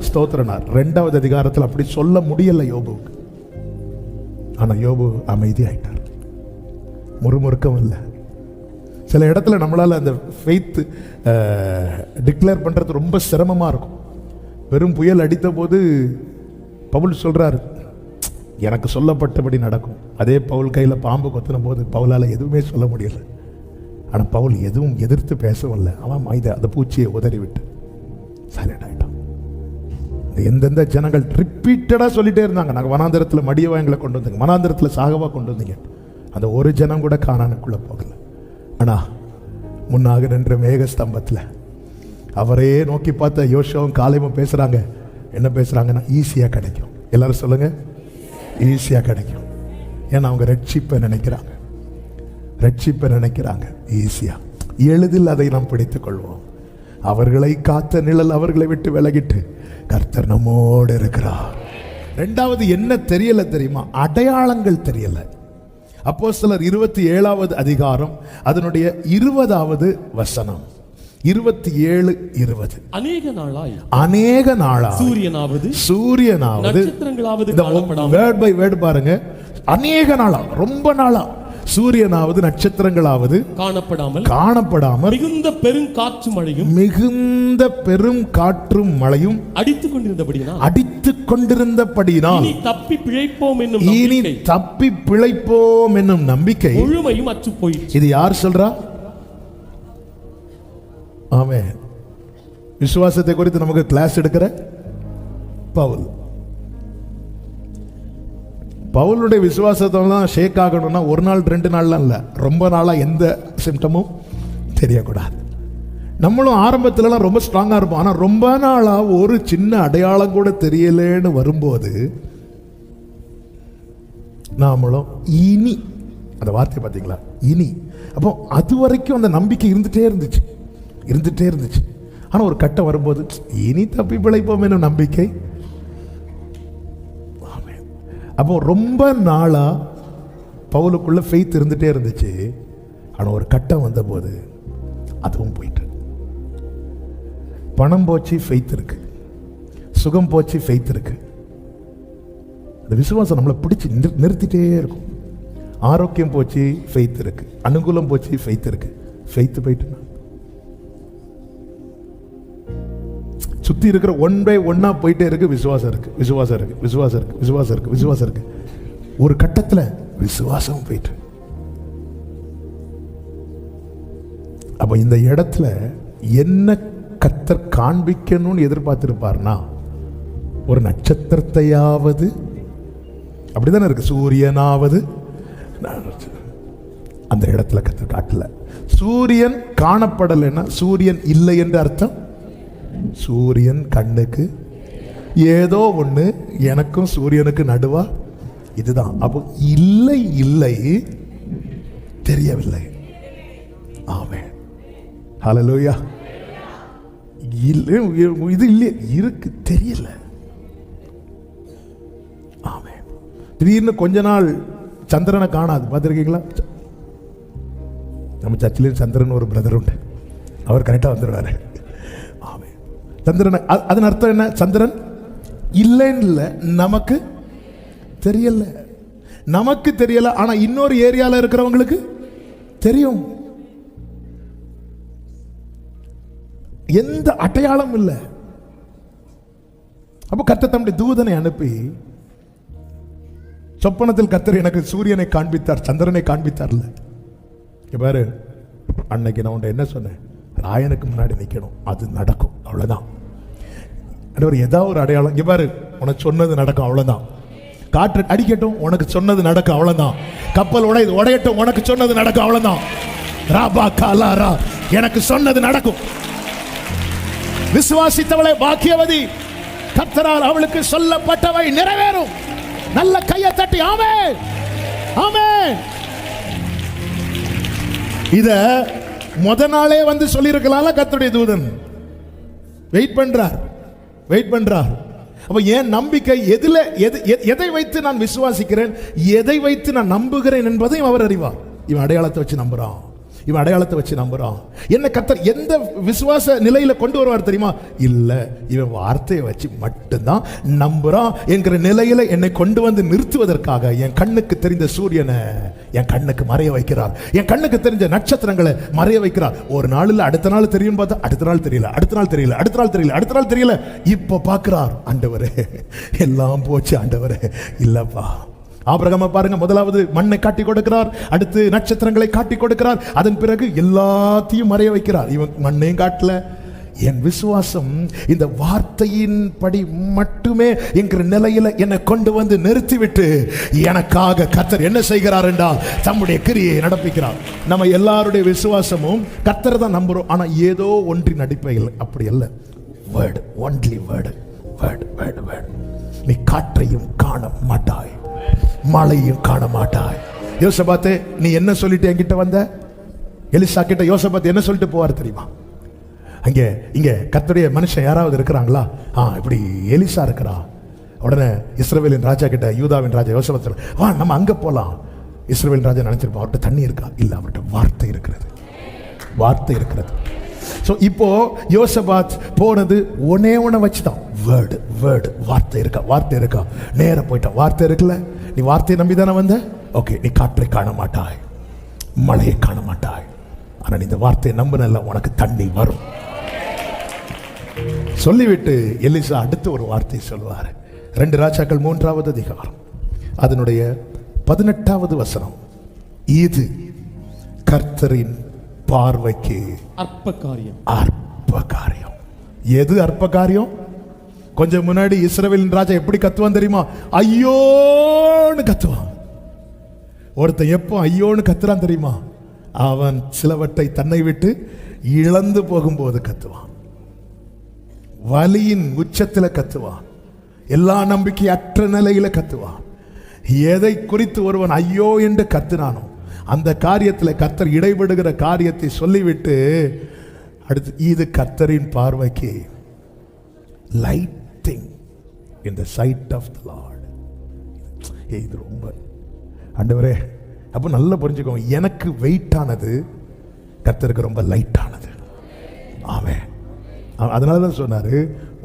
ஸ்தோத்திரனார். 2வது அதிகாரத்தில் அப்படி சொல்ல முடியல யோபுவுக்கு. ஆனா யோபு அமைதியாயிட்டார், முறுமுறுக்கம் இல்லை. சில இடத்துல நம்மளால அந்த ஃபெய்த் டிக்ளேர் பண்றது ரொம்ப சிரமமா இருக்கும். வெறும் புயல் அடித்த போது பவுல் சொல்றாரு, எனக்கு சொல்லப்பட்டபடி நடக்கும். அதே பவுல் கையில பாம்பு கொத்தின போது பவுலால எதுவுமே சொல்ல முடியல. ஆனா பவுல் எதுவும் எதிர்த்து பேசவில்லை. அவன் அந்த பூச்சியை உதறிவிட்டு சைலண்ட் ஆயிட்டான். எந்தெந்த ஜனங்கள் ரிப்பீட்டடா சொல்லிட்டே இருந்தாங்க, நாங்க வனாந்திரத்துல மடியவா எங்களை கொண்டு வந்தீங்க, வனாந்திரத்துல சாகவா கொண்டு வந்தீங்க, அந்த ஒரு ஜனம் கூட கானானுக்குள்ள போகல. ஆனா முன்னாக நின்ற மேக ஸ்தம்பத்துல அவரே நோக்கி பார்த்த யோசுவாவும் காலேபும் பேசுறாங்க. என்ன பேசுறாங்கன்னா, ஈஸியா கிடைக்கும். எல்லாரும் சொல்லுங்க, ஈஸியா கிடைக்கும். ஏன்னா அவங்க ரட்சிப்பை நினைக்கிறாங்க, ரட்சிப்பை நினைக்கிறாங்க. ஈஸியா எளிதில் அதை நாம் பிடித்துக் கொள்வோம். அவர்களை காத்த நிழல் அவர்களை விட்டு விலகிட்டு கர்த்தர் நம்மோடு இருக்கிறார். 2வது என்ன தெரியல தெரியுமா? அடையாளங்கள் தெரியல. அப்போஸ்தலர் 27வது அதிகாரம் அதனுடைய 20வது வசனம், 27:20. அநேக நாளாய் சூரியனாவது வேர்ட் பை வேர்ட் பாருங்க. அநேக நாளா, ரொம்ப நாளா சூரியனாவது நட்சத்திரங்களாவது காணப்படாமல் மிகுந்த பெரும் காற்றும் மழையும் அடித்துக் கொண்டிருந்தபடியினால் இனி தப்பி பிழைப்போம் என்னும் நம்பிக்கை முழுமையும் அற்று போயிற்று. இது யார் சொல்றா? ஆமென். விசுவாசத்தை குறித்து நமக்கு கிளாஸ் எடுக்கிற பவுல். பவுலுடைய விசுவாசத்தை தான் ஷேக் ஆகணும்னா ஒரு நாள் 2 நாள்லாம் இல்லை, ரொம்ப நாளாக எந்த சிம்டமும் தெரியக்கூடாது. நம்மளும் ஆரம்பத்துலலாம் ரொம்ப ஸ்ட்ராங்காக இருப்போம், ஆனால் ரொம்ப நாளாக ஒரு சின்ன அடையாளம் கூட தெரியலேன்னு வரும்போது நாமளும் இனி, அந்த வார்த்தை பார்த்தீங்களா, இனி. அப்போ அது வரைக்கும் அந்த நம்பிக்கை இருந்துகிட்டே இருந்துச்சு. ஆனால் ஒரு கட்டம் வரும்போது இனி தப்பி பிழைப்போம் என்ற நம்பிக்கை. அப்போ ரொம்ப நாளாக பவுலுக்குள்ள ஃபெய்த் இருந்துகிட்டே இருந்துச்சு. ஆனால் ஒரு கட்டம் வந்தபோது அதுவும் போயிட்டு, பணம் போச்சு ஃபெய்த் இருக்கு, சுகம் போச்சு ஃபெய்த் இருக்கு. அந்த விசுவாசம் நம்மளை பிடிச்சி நிறுத்திட்டே இருக்கும். ஆரோக்கியம் போச்சு ஃபெய்த் இருக்கு, அனுகூலம் போச்சு ஃபெய்த் இருக்கு. ஃபெய்த் போயிட்டு சுத்தி இருக்கிற ஒன் பை ஒன்னா போயிட்டே இருக்கு. விசுவாசம் இருக்கு. ஒரு கட்டத்தில் விசுவாசம் போயிட்டு, அப்ப இந்த இடத்துல என்ன கர்த்தர் காண்பிக்கணும்னு எதிர்பார்த்திருப்பார்னா, ஒரு நட்சத்திரத்தையாவது, அப்படிதானே இருக்கு, சூரியனாவது. அந்த இடத்துல கர்த்தர் காட்டல. சூரியன் காணப்படலைன்னா சூரியன் இல்லை என்று அர்த்தம். சூரியன் கண்ணுக்கு ஏதோ ஒண்ணு, எனக்கும் சூரியனுக்கு நடுவா இதுதான். அப்போ இல்லை தெரியவில்லை. ஆமென், ஹல்லேலூயா. இது இல்லை, இருக்கு, தெரியல. ஆமென். திடீர்னு கொஞ்ச நாள் சந்திரனை காணாது, பார்த்துருக்கீங்களா? நம்ம சர்ச்சில் சந்திரன் ஒரு பிரதர் உண்டு, அவர் கரெக்டாக வந்துடுவாரு. ஆமென். சந்திரன், அதன் அர்த்தம் என்ன? சந்திரன் இல்லைன்னு இல்லை, நமக்கு தெரியல. நமக்கு தெரியல, ஆனா இன்னொரு ஏரியால இருக்கிறவங்களுக்கு தெரியும். எந்த அடையாளம் இல்லை. அப்போ கர்த்தர் தம்முடைய தூதனை அனுப்பி, சொப்பனத்தில் கர்த்தர் எனக்கு சூரியனை காண்பித்தார், சந்திரனை காண்பித்தார்ல. பாரு, அன்னைக்கு நான் உன்னை என்ன சொன்னேன்? ராயனுக்கு முன்னாடி நிற்கணும், அது நடக்கும், அவ்வளவுதான். ஏதாவது ஒரு அடையாளம். இங்க பாரு, உனக்கு சொன்னது நடக்கும், அவ்வளவுதான். காற்று அடிக்கட்டும், உனக்கு சொன்னது நடக்கும், அவ்வளவுதான். கப்பல் உடையட்டும், உனக்கு சொன்னது நடக்கும், அவ்வளவுதான். ராபா காலாரா, எனக்கு சொன்னது நடக்கும். விசுவாசித்தவளை பாக்கியவதி, கர்த்தரால் அவளுக்கு சொல்லப்பட்டவை நிறைவேறும். நல்ல கையை தட்டி ஆமென், ஆமென். இத முத நாளே வந்து சொல்லி இருக்கலாம்ல கர்த்தருடைய தூதன். வெயிட் பண்றார். அப்ப ஏன் நம்பிக்கை எதை வைத்து நான் விசுவாசிக்கிறேன், எதை வைத்து நான் நம்புகிறேன் என்பதையும் அவர் அறிவார். இவன் அடையாளத்தை வச்சு நம்புறான், என்ன கர்த்தர் எந்த விசுவாச நிலையில கொண்டு வருவார் தெரியுமா? இல்ல, இவன் வார்த்தையை வச்சு மட்டும்தான் நம்புறான் என்கிற நிலையில என்னை கொண்டு வந்து நிறுத்துவதற்காக என் கண்ணுக்கு தெரிந்த சூரியனை என் கண்ணுக்கு மறைய வைக்கிறார், என் கண்ணுக்கு தெரிஞ்ச நட்சத்திரங்களை மறைய வைக்கிறார். ஒரு நாள் இல்ல, அடுத்த நாள் தெரியும் பார்த்தா அடுத்த நாள் தெரியல. இப்ப பார்க்கிறார், ஆண்டவரே எல்லாம் போச்சு, ஆண்டவரே இல்லப்பா. ஆபிரகாமை பாருங்க, முதலாவது மண்ணை காட்டி கொடுக்கிறார், அடுத்து நட்சத்திரங்களை காட்டி கொடுக்கிறார், அதன் பிறகு எல்லாத்தையும் மறைய வைக்கிறார். இவன் மண்ணையும் காட்டல. என் விசுவாசம் இந்த வார்த்தையின் படி மட்டுமே என்கிற நிலையில என்னை கொண்டு வந்து நிறுத்திவிட்டு எனக்காக கர்த்தர் என்ன செய்கிறார் என்றால் தம்முடைய கிரியை நடப்பிக்கிறார். நம்ம எல்லாருடைய விசுவாசமும் கர்த்தர் தான் நம்புறோம், ஆனா ஏதோ ஒன்றின் அடிப்படையில் அப்படி அல்ல. Word, only word. நீ காற்றையும் காண மாட்டாய், மழையும் காண மாட்டாய். யோசபாத்தே, நீ என்ன சொல்லிட்டு என்கிட்ட வந்த? எலிசா கிட்ட யோசபாத் என்ன சொல்லிட்டு போவார் தெரியுமா? இங்க கர்த்தருடைய மனுஷன் யாராவது இருக்கிறாங்களா? இப்படி எலிசா இருக்கிறா. உடனே இஸ்ரவேலின் ராஜா கிட்ட, யூதாவின் ராஜா யோசபாத், வா நம்ம அங்க போலாம். இஸ்ரவேலின் ராஜா நினைச்சிருப்போம், அவர்கிட்ட தண்ணி இருக்கா? இல்ல, அவர்கிட்ட வார்த்தை இருக்கிறது. சோ இப்போ யோசபாத் போனது ஒன்னே வச்சுதான், வேர்டு. வார்த்தை இருக்கா? நேர போயிட்டான். வார்த்தை இருக்குல்ல, நீ வார்த்தையை நம்பி தானே வந்த. ஓகே, நீ காற்றை காண மாட்டாய், மழையை காண மாட்டாய், ஆனா நீ இந்த வார்த்தையை நம்பினல்ல, உனக்கு தண்ணி வரும் சொல்லிவிட்டு எலிசா அடுத்து ஒரு வார்த்தை சொல்வார். 2 ராஜாக்கள் 3வது அதிகாரம் அதனுடைய 18வது வசனம். இது கர்த்தரின் பார்வைக்கு அற்ப காரியம். எது அற்ப காரியம்? கொஞ்சம் முன்னாடி இஸ்ரவேலின் ராஜா எப்படி கத்துவான் தெரியுமா? ஐயோன்னு கத்துவான். ஒருத்தன் எப்போ ஐயோன்னு கத்துறான் தெரியுமா? அவன் சிலவற்றை தன்னை விட்டு இழந்து போகும்போது கத்துவான். வலியின் உச்சத்தில் கத்துவான். எல்லா நம்பிக்கையற்ற நிலையில கத்துவான். எதை குறித்து ஒருவன் ஐயோ என்று கத்துனானோ அந்த காரியத்தில் கர்த்தர் இடைபடுகிற காரியத்தை சொல்லிவிட்டு அடுத்து, இது கர்த்தரின் பார்வைக்கு light thing in the sight of the Lord. இது ரொம்ப ஆண்டவரே, அப்போ நல்லா புரிஞ்சுக்கோங்க, எனக்கு வெயிட் ஆனது கர்த்தருக்கு ரொம்ப லைட் ஆனது. ஆமென். அதனால தான் சொன்னார்,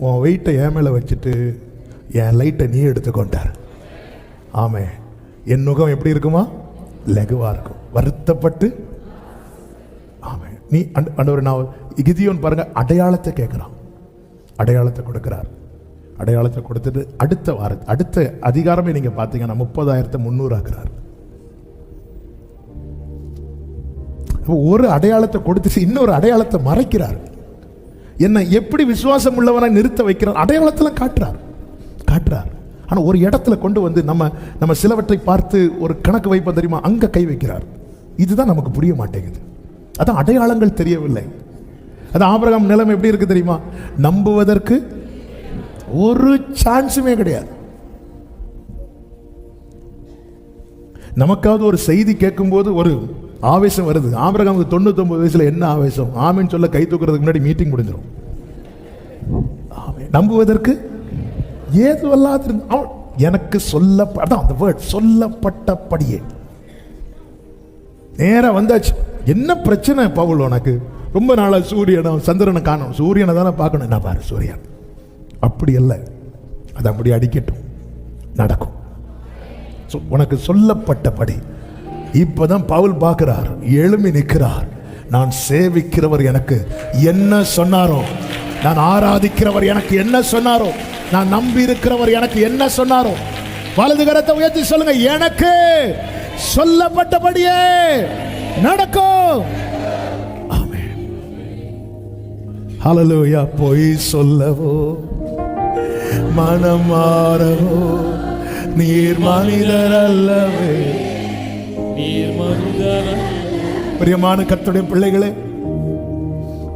உன் வெயிட்டை என் மேலே வச்சுட்டு என் லைட்டை நீ எடுத்துக்கொண்டார். ஆமென். என் நுகம் எப்படி இருக்குமா? லகுவா இருக்கும், வருத்தப்பட்டு. ஆமென். நீ ஆண்டவர், நான் கிதியோன் பாருங்க, அடையாளத்தை கேட்குறான், அடையாளத்தை கொடுக்கிறார். அடையாளத்தை கொடுத்துட்டு அடுத்த அதிகாரமே நீங்க பார்த்தீங்கன்னா 30,300 ஆக்குறார். ஒரு அடையாளத்தை கொடுத்துட்டு இன்னொரு அடையாளத்தை மறைக்கிறார். என்ன எப்படி விசுவாசம் உள்ளவனை நிறுத்த வைக்கிறார்? அடையாளத்தில் காட்டுறார். ஆனால் ஒரு இடத்துல கொண்டு வந்து நம்ம சிலவற்றை பார்த்து ஒரு கணக்கு வைப்போம் தெரியுமா? அங்கே கை வைக்கிறார். இதுதான் நமக்கு புரிய மாட்டேங்குது. அதான் அடையாளங்கள் தெரியவில்லை. அது ஆபிரகாம் நிலைமை எப்படி இருக்கு தெரியுமா? நம்புவதற்கு ஒரு சான்ஸுமே கிடையாது. நமக்காவது ஒரு செய்தி கேட்கும்போது ஒரு ஆவேசம் வருது. ஆபிரகாமுக்கு 99 வயசுல என்ன ஆவேசம்? ஆமீன் சொல்ல கை தூக்குறதுக்கு முன்னாடி மீட்டிங் முடிஞ்சிடும். நம்புவதற்கு ஏதுவல்லாது எனக்கு சொல்லப்பட்டபடியே நேரா வந்தாச்சு. என்ன பிரச்சனை பவுல் உனக்கு? ரொம்ப நாளா சூரியனை சந்திரனை காணும், சூரியனை தானே பார்க்கணும். என்ன பாரு சூரியன், அப்படி அல்ல, அது அப்படி அடிக்கட்டும், நடக்கும். உனக்கு சொல்லப்பட்டபடி. இப்பதான் பவுல் பார்க்கிறார், எழும்பி நிற்கிறார். நான் சேவிக்கிறவர் எனக்கு என்ன சொன்னாரோ, நான் ஆராதிக்கிறவர் எனக்கு என்ன சொன்னாரோ, நான் நம்பி இருக்கிறவர் எனக்கு என்ன சொன்னாரோ, வலது கரத்தை உயர்த்தி சொல்லுங்க, எனக்கு சொல்லப்பட்டபடியே நடக்கும். ஆமென். ஹல்லேலூயா. பொய் சொல்லவோ மனம் மாறவோ நீர் மனிதர் அல்லவே. பிரியமான கர்த்தருடைய பிள்ளைகளே,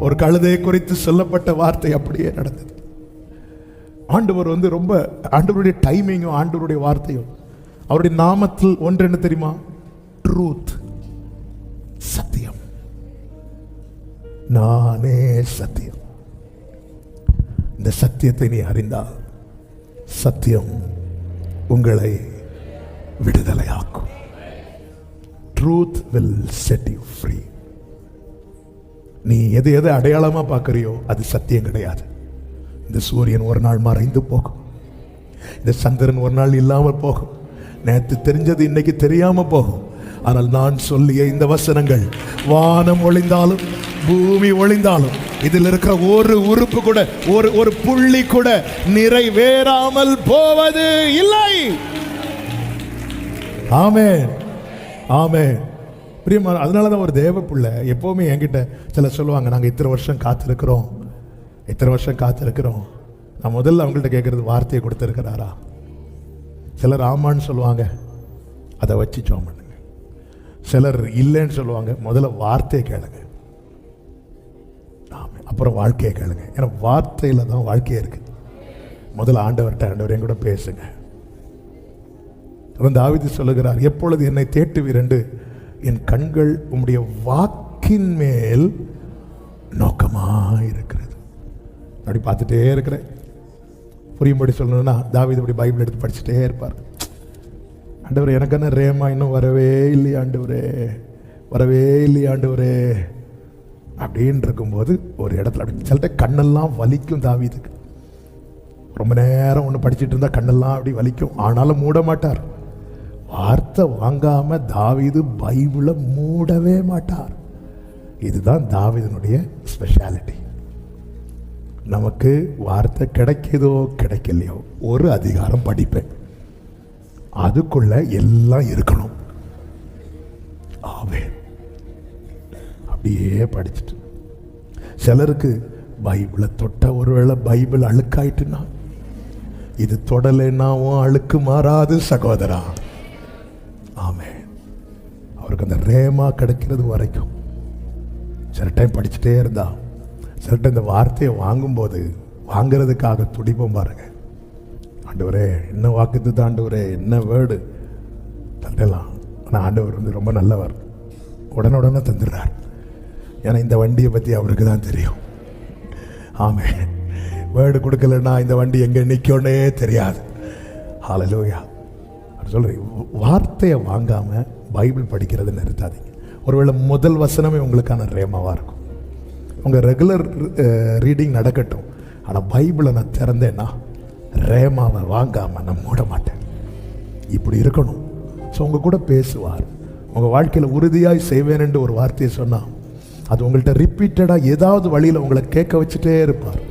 ஒரு கழுதை குறித்து சொல்லப்பட்ட வார்த்தை அப்படியே நடந்தது. ஆண்டவர் ரொம்ப ஆண்டவருடைய டைமிங்கும் ஆண்டவருடைய வார்த்தையும் அவருடைய நாமத்தில் ஒன்று என்ன தெரியுமா? ட்ரூத், சத்தியம். நானே சத்தியம். இந்த சத்தியத்தை நீ அறிந்தால் சத்தியம் உங்களை விடுதலையாக்கும். Truth will set you free. நீ எதை அடையாளமா பார்க்கறியோ அது சத்தியம் கிடையாது. இந்த சூரியன் ஒரு நாள் மறைந்து போகும், இந்த சந்திரன் ஒரு நாள் இல்லாமல் போகும், நேற்று தெரிஞ்சது இன்னைக்கு தெரியாம போகும். ஆனால் நான் சொல்லிய இந்த வசனங்கள், வானம் ஒளிந்தாலும் பூமி ஒளிந்தாலும் இதில் இருக்கிற ஒரு உறுப்பு கூட, ஒரு புள்ளி கூட நிறைவேறாமல் போவது இல்லை. ஆமென், ஆமென். பிரியமான, அதனாலதான் ஒரு தேவ பிள்ளை எப்பவுமே என்கிட்ட சில சொல்லுவாங்க, நாங்கள் இத்தனை வருஷம் காத்திருக்கிறோம். நான் முதல்ல அவங்கள்ட்ட கேட்கறது, வார்த்தையை கொடுத்துருக்கிறாரா? சிலர் ஆமான்னு சொல்லுவாங்க, அதை வச்சு ஜெபம் பண்ணுங்க. சிலர் இல்லைன்னு சொல்லுவாங்க, முதல்ல வார்த்தையை கேளுங்க, அப்புறம் வாழ்க்கையை கேளுங்க. ஏன்னா வார்த்தையில தான் வாழ்க்கையே இருக்கு. முதல்ல ஆண்டவர் என் கூட பேசுங்க. தாவீது சொல்லுகிறார், எப்பொழுது என்னை தேட்டுவீர் என்று என் கண்கள் உம்முடைய வாக்கின் மேல் நோக்கமாயிருக்கிறது. அப்படி பார்த்துட்டே இருக்கிறேன். புரியும்படி சொல்லணும்னா தாவீது அப்படி பைபிள் எடுத்து படிச்சுட்டே இருப்பார். ஆண்டவரே, எனக்கு என்ன ரேமா இன்னும் வரவே இல்லையா ஆண்டவரே அப்படின்னு இருக்கும்போது ஒரு இடத்துல அப்படி சில கண்ணெல்லாம் வலிக்கும். தாவீதுக்கு ரொம்ப நேரம் ஒன்று படிச்சுட்டு இருந்தால் கண்ணெல்லாம் அப்படி வலிக்கும். ஆனாலும் மூட மாட்டார். வார்த்தை வாங்காம தாவீது பைபிளை மூடவே மாட்டார். இதுதான் தாவீதினுடைய ஸ்பெஷாலிட்டி. நமக்கு வார்த்தை கிடைக்குதோ கிடைக்கலையோ, ஒரு அதிகாரம் படிப்பேன், அதுக்குள்ள எல்லாம் இருக்கணும். ஆமென். அப்படியே படிச்சுட்டு சிலருக்கு பைபிளை தொட்ட ஒருவேளை பைபிள் அழுக்காயிட்டுனா, இது தொடலைன்னாவும் அழுக்கு மாறாது சகோதரா. ஆமே. அவருக்கு அந்த ரேமா கிடைக்கிறது வரைக்கும் சில டைம் படிச்சுட்டே இருந்தா, சில டைம் இந்த வார்த்தையை வாங்கும்போது வாங்கிறதுக்காக துடிப்போம் பாருங்க. ஆண்டவரே என்ன வாக்குது, ஆண்டவரே என்ன வேர்டு தந்தலாம். ஆனால் ஆண்டவர் ரொம்ப நல்லவர், உடனே தந்துடுறார். ஏன்னா இந்த வண்டியை பற்றி அவருக்கு தான் தெரியும். ஆமே. வேர்டு கொடுக்கலன்னா இந்த வண்டி எங்கே நிற்கோன்னே தெரியாது. ஹல்லேலூயா. சொல்கிறேன், வார்த்தையை வாங்காமல் பைபிள் படிக்கிறது நிறுத்தாதீங்க. ஒருவேளை முதல் வசனமே உங்களுக்கான ரேமாவாக இருக்கும். உங்கள் ரெகுலர் ரீடிங் நடக்கட்டும், ஆனால் பைபிளை நான் திறந்தேன்னா ரேமாவை வாங்காமல் நான் மூட மாட்டேன். இப்படி இருக்கணும். ஸோ உங்கள் கூட பேசுவார். உங்கள் வாழ்க்கையில் உறுதியாய் செய்வேன் என்று ஒரு வார்த்தையை சொன்னால் அது உங்கள்கிட்ட ரிப்பீட்டடாக ஏதாவது வழியில் உங்களை கேட்க வச்சுட்டே இருப்பார்.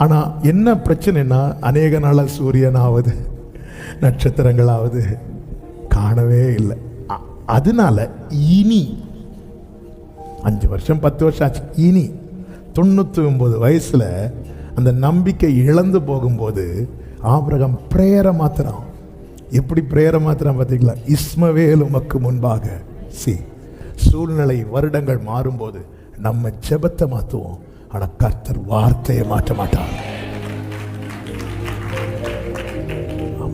ஆனால் என்ன பிரச்சனைன்னா, அநேக நாளாக சூரியனாவது நட்சத்திரங்களாவது காணவே இல்லை. அதனால இனி 5 வருஷம் 10 வருஷம் ஆச்சு, இனி 99 வயசில் அந்த நம்பிக்கை இழந்து போகும்போது ஆபிரகாம் பிரேயரை மாத்திரம். எப்படி பிரேயரை மாத்திரம் பார்த்தீங்களா? இஸ்மவேல் உமக்கு முன்பாக சூழ்நிலை வருடங்கள் மாறும்போது நம்ம ஜெபத்தை மாற்றுவோம், ஆனால் கர்த்தர் வார்த்தையை மாற்ற மாட்டார்.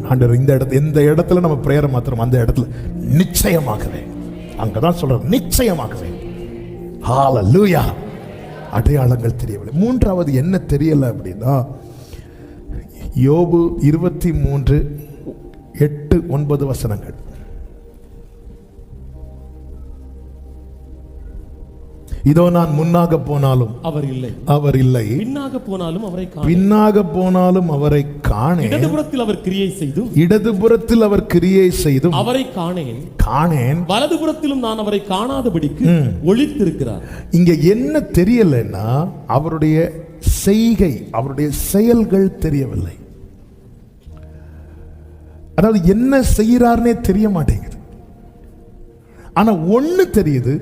ஆண்டவர் எந்த இடத்துல நம்ம பிரேயரை மாத்திரம், அந்த இடத்துல நிச்சயமாகவே, அங்கதான் சொல்ற நிச்சயமாகவே. ஹல்லேலூயா. அடையாளங்கள் தெரியவில்லை. மூன்றாவது என்ன தெரியல அப்படின்னா, யோபு 23:8-9 வசனங்கள். இதோ நான் முன்னாக போனாலும் அவர் இல்லை, பின்னாக போனாலும் அவரை காணேன், இடதுபுறத்தில் அவர் கிரியை செய்தும் அவரை காணேன், வலதுபுறத்திலும் நான் அவரை காணாதபடிக்கு ஒளித்திருக்கிறார். இங்க என்ன தெரியலன்னா, அவருடைய செய்கை, அவருடைய செயல்கள் தெரியவில்லை. அதாவது என்ன செய்யறாருன்னே தெரிய மாட்டேங்குது. ஆனா ஒண்ணு தெரியுது,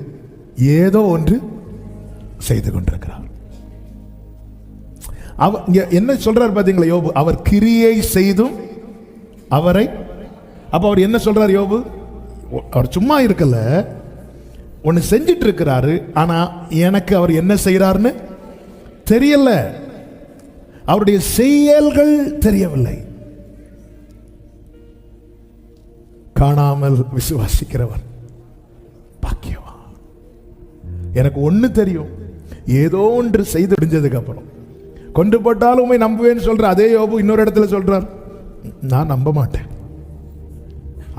ஏதோ ஒன்று செய்து கொண்டிருக்கிறார். என்ன சொல்றார் பாத்தீங்களா யோபு? அவர் கிரியை செய்தும் அவரை. அப்ப அவர் என்ன சொல்றார் யோபு? அவர் சும்மா இருக்கல, ஒன்னு செஞ்சிட்டு இருக்கிறாரு. ஆனா எனக்கு அவர் என்ன செய்யறாருன்னு தெரியல, அவருடைய செயல்கள் தெரியவில்லை. காணாமல் விசுவாசிக்கிறவர் பாக்கியவான். எனக்கு ஒண்ணு தெரியும், ஏதோ ஒன்று செய்து முடிஞ்சதுக்கு அப்புறம் கொண்டு போட்டாலும் நம்புவேன்னு சொல்ற அதே யோபு இன்னொரு இடத்துல சொல்றார், நான் நம்ப மாட்டேன்.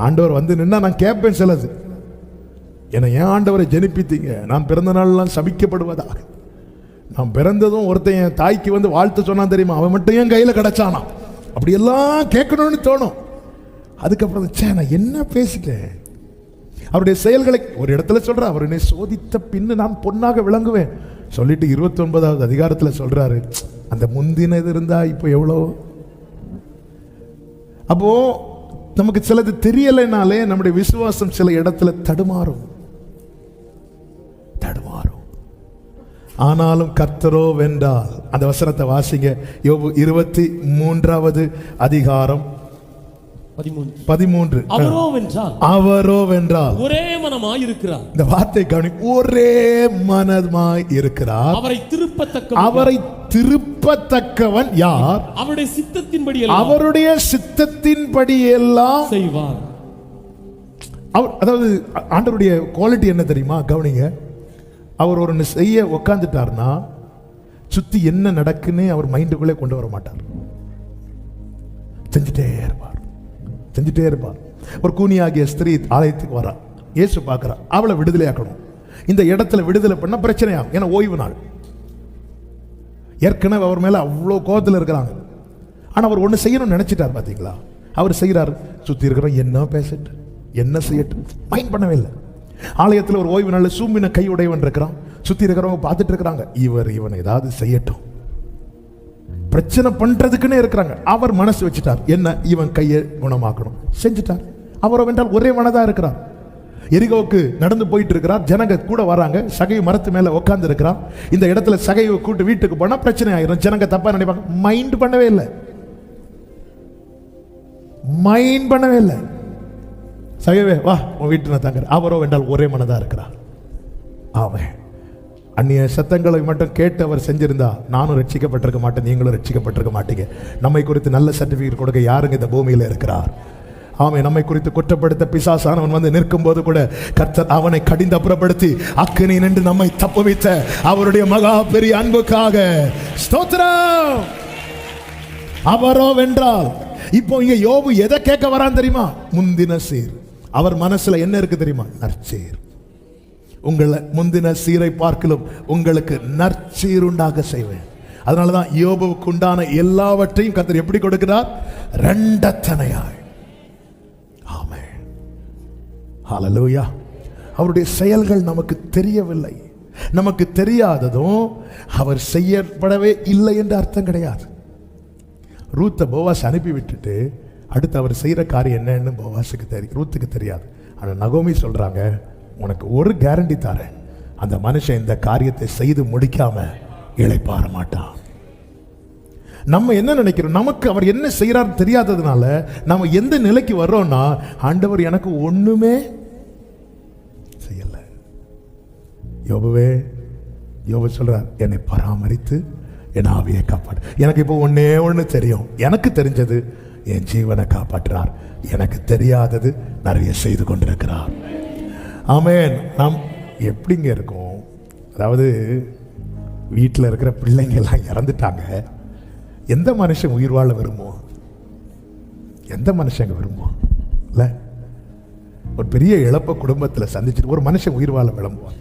ஆண்டவர் வந்து நின்னா நான் கேட்பேன் சிலது, என்னை ஏன் ஆண்டவரை ஜெனிப்பித்தீங்க, நான் பிறந்த நாள்லாம் சபிக்கப்படுவதாக. நான் பிறந்ததும் ஒருத்தன் என் தாய்க்கு வந்து வாழ்த்து சொன்னான் தெரியுமா, அவன் மட்டும் என் கையில் கிடைச்சானா, அப்படியெல்லாம் கேட்கணும்னு தோணும். அதுக்கப்புறம் நான் என்ன பேசிட்டேன். அவருடைய செயல்களை ஒரு இடத்துல சொல்ற, அவர் என்னை சோதித்த பின்னு நான் பொன்னாக விளங்குவேன் சொல்லிட்டு 29வது அதிகாரத்தில் சொல்றாரு, அந்த முந்தினது இருந்தா இப்போ எவ்வளோ. அப்போ நமக்கு சிலது தெரியலைனாலே நம்முடைய விசுவாசம் சில இடத்துல தடுமாறும். ஆனாலும் கர்த்தரோ வென்றால். அந்த வசனத்தை வாசிங்க, யோபு 23வது அதிகாரம் 13. அவரோ வென்றால் ஒரே மனமாய் இருக்கிறார். இந்த வார்த்தை கவனி, ஒரே மனமாய் இருக்கிறார். அவரை திருப்பத்தக்கவன் யார்? அவருடைய சித்தத்தின்படி எல்லாம் செய்வார். அதாவது ஆண்டவருடைய குவாலிட்டி என்ன தெரியுமா? கவனிங்க, அவர் ஒரு செய்ய உட்காந்துட்டார்னா சுத்தி என்ன நடக்குன்னு அவர் மைண்டுக்குள்ளே கொண்டு வர மாட்டார். செஞ்சுட்டே இருப்பார். ஒரு கூனியாகிய ஸ்திரீ ஆலயத்துக்கு வரா, இயேசு பார்க்கிறா, அவளை விடுதலையாக்கணும். இந்த இடத்துல விடுதலை பண்ண பிரச்சனையாகும், ஏன்னா ஓய்வு நாள். ஏற்கனவே அவர் மேல அவ்வளோ கோபத்தில் இருக்கிறாங்க. ஆனா அவர் ஒன்று செய்யணும்னு நினைச்சிட்டார். பார்த்தீங்களா, அவர் செய்யறாரு. சுத்தி இருக்கிறோம் என்ன பேசட்டு என்ன செய்யட்டும் மைண்ட் பண்ணவே இல்லை. ஆலயத்தில் ஒரு ஓய்வு நாள் சூம்பின கை உடையவன் இருக்கிறான். சுத்தி இருக்கிறவங்க பார்த்துட்டு இருக்கிறாங்க, இவன் ஏதாவது செய்யட்டும். பிரச்சனை பண்றதுக்குன்னே இருக்கிறாங்க. அவர் மனசு வச்சுட்டார், என்ன இவன் கையை குணமாக்கணும், செஞ்சுட்டார். அவரை வென்றால் ஒரே மனதா இருக்கிறார். எரிகோவுக்கு நடந்து போயிட்டு இருக்கிறார். ஜனங்க கூட வராங்க. சகைவு மரத்து மேல உட்கார்ந்து இருக்கிறார். இந்த இடத்துல சகைவு கூட்டு வீட்டுக்கு போனா பிரச்சனை ஆயிரும். ஜனங்க தப்பா நினைப்பாங்க. மைண்ட் பண்ணவே இல்லை. சகைவே வா உன் வீட்டு நான் தங்குறேன். அவரோ என்றால் ஒரே மனதா இருக்கிறார். அவன் அந்நிய சத்தங்களை மட்டும் கேட்டு அவர் செஞ்சிருந்தா நானும் ரட்சிக்கப்பட்டிருக்க மாட்டேன், நீங்களும் ரட்சிக்கப்பட்டிருக்க மாட்டீங்க. நம்மை குறித்து நல்ல சர்டிபிகேட் கொடுக்க யாருங்க இந்த பூமியில இருக்கிறார்? ஆமே. நம்மை குறித்து குற்றப்படுத்த பிசாசானவன் வந்து நிற்கும் போது கூட கர்த்தர் அவனை கடிந்து அப்புறப்படுத்தி அக்கினி நின்று நம்மை தப்புவித்த அவருடைய மகா பெரிய அன்புக்காக ஸ்தோத்திரம். அவரோ வென்றால். இப்போ இங்க யோபு எதை கேட்க வரான் தெரியுமா? முந்தின சீர். அவர் மனசுல என்ன இருக்கு தெரியுமா? நற்சீர். உங்களை முந்தின சீரை பார்க்கலும் உங்களுக்கு நற்சீர் உண்டாக செய்வேன். அதனாலதான் யோபுவுக்கு உண்டான எல்லாவற்றையும் கர்த்தர் எப்படி கொடுக்கிறார்? இரண்டத்தனையாய். ஆமென். ஹல்லேலூயா. அவருடைய செயல்கள் நமக்கு தெரியவில்லை. நமக்கு தெரியாததும் அவர் செய்யப்படவே இல்லை என்று அர்த்தம் கிடையாது. ரூத்தை போவாஸ் அனுப்பி விட்டுட்டு அடுத்து அவர் செய்யற காரியம் என்னன்னு போவாஸுக்கு தெரியும், ரூத்துக்கு தெரியாது. ஆனால் நகோமி சொல்றாங்க, உனக்கு ஒரு கேரண்டி தரேன், அந்த மனுஷன் இந்த காரியத்தை செய்து முடிக்காம இளைப்பாற மாட்டான். நம்ம என்ன நினைக்கிறோம்? நமக்கு அவர் என்ன செய்யறாரு தெரியாததுனால நம்ம எந்த நிலைக்கு வர்றோம்னா, ஆண்டவர் எனக்கு ஒண்ணுமே செய்யல. யோபு சொல்றார், என்னை பராமரித்து என் ஆவியை காப்பாடு. எனக்கு இப்போ ஒண்ணு தெரியும். எனக்கு தெரிஞ்சது என் ஜீவனை காப்பாற்றுறார். எனக்கு தெரியாதது நிறைய செய்து கொண்டிருக்கிறார். ஆமென். நாம் எப்படிங்க இருக்கோம்? அதாவது வீட்டில் இருக்கிற பிள்ளைங்க எல்லாம் இறந்துட்டாங்க. எந்த மனுஷன் உயிர் வாழ விரும்புவோம்? எந்த மனுஷங்க விரும்புவோம்? இல்லை, ஒரு பெரிய இழப்ப குடும்பத்தில் சந்திச்சுட்டு ஒரு மனுஷன் உயிர் வாழ விரும்புவான்.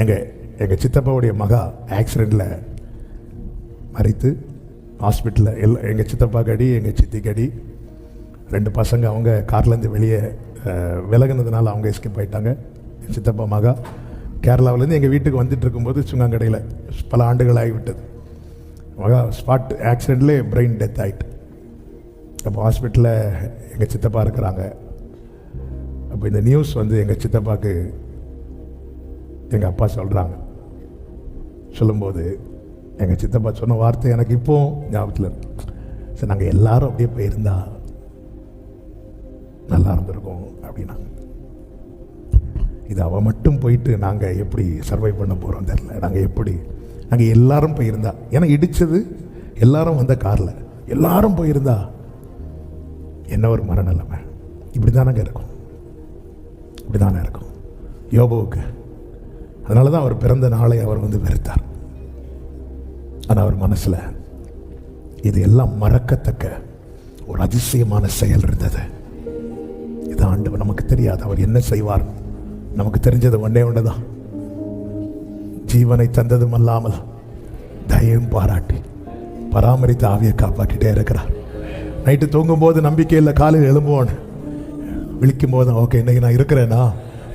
எங்கள் சித்தப்பாவுடைய மகா ஆக்சிடெண்ட்டில் மறித்து ஹாஸ்பிட்டலில் எங்கள் சித்தப்பா கடி எங்கள் சித்தி கடி 2 பசங்க அவங்க கார்லேருந்து வெளியே விலகினதுனால அவங்க எஸ்கேப் ஆகிட்டாங்க. என் சித்தப்பா மகா கேரளாவிலேருந்து எங்கள் வீட்டுக்கு வந்துட்டு இருக்கும்போது சுங்காங்கடையில் பல ஆண்டுகள் ஆகிவிட்டது. மகா ஸ்பாட் ஆக்சிடெண்ட்லேயே பிரெயின் டெத் ஆகிட்டு. அப்போ ஹாஸ்பிட்டலில் எங்கள் சித்தப்பா இருக்கிறாங்க. அப்போ இந்த நியூஸ் வந்து எங்கள் சித்தப்பாவுக்கு எங்கள் அப்பா சொல்லும்போது எங்கள் சித்தப்பா சொன்ன வார்த்தை எனக்கு இப்போ ஞாபகத்தில் இருக்கு. சரி, நாங்கள் எல்லாரும் அப்படியே போயிருந்தா நல்லா இருந்திருக்கோம் அப்படின்னா. இது அவன் மட்டும் போயிட்டு நாங்கள் எப்படி சர்வை பண்ண போகிறோம் தெரியல. நாங்கள் எல்லாரும் போயிருந்தா, ஏன்னா இடித்தது எல்லாரும் வந்த காரில் எல்லாரும் போயிருந்தா என்ன ஒரு மனநிலைமை. இப்படி தானங்க இருக்கும். யோபுவுக்கு அதனால தான் அவர் பிறந்த நாளை அவர் வந்து வெறுத்தார். ஆனால் அவர் மனசில் இது எல்லாம் மறக்கத்தக்க ஒரு அதிசயமான செயல் இருந்தது. இது ஆண்டவர் நமக்கு தெரியாது அவர் என்ன செய்வார். நமக்கு தெரிஞ்சது ஒன்றுதான், ஜீவனை தந்ததும் அல்லாமல் தயவும் பாராட்டி பராமரித்து ஆவியை காப்பாற்றிட்டே இருக்கிறார். நைட்டு தூங்கும் போது நம்பிக்கை இல்லை, காலையில் எழும்புவோன்னு விழிக்கும் போது ஓகே இன்னைக்கு நான்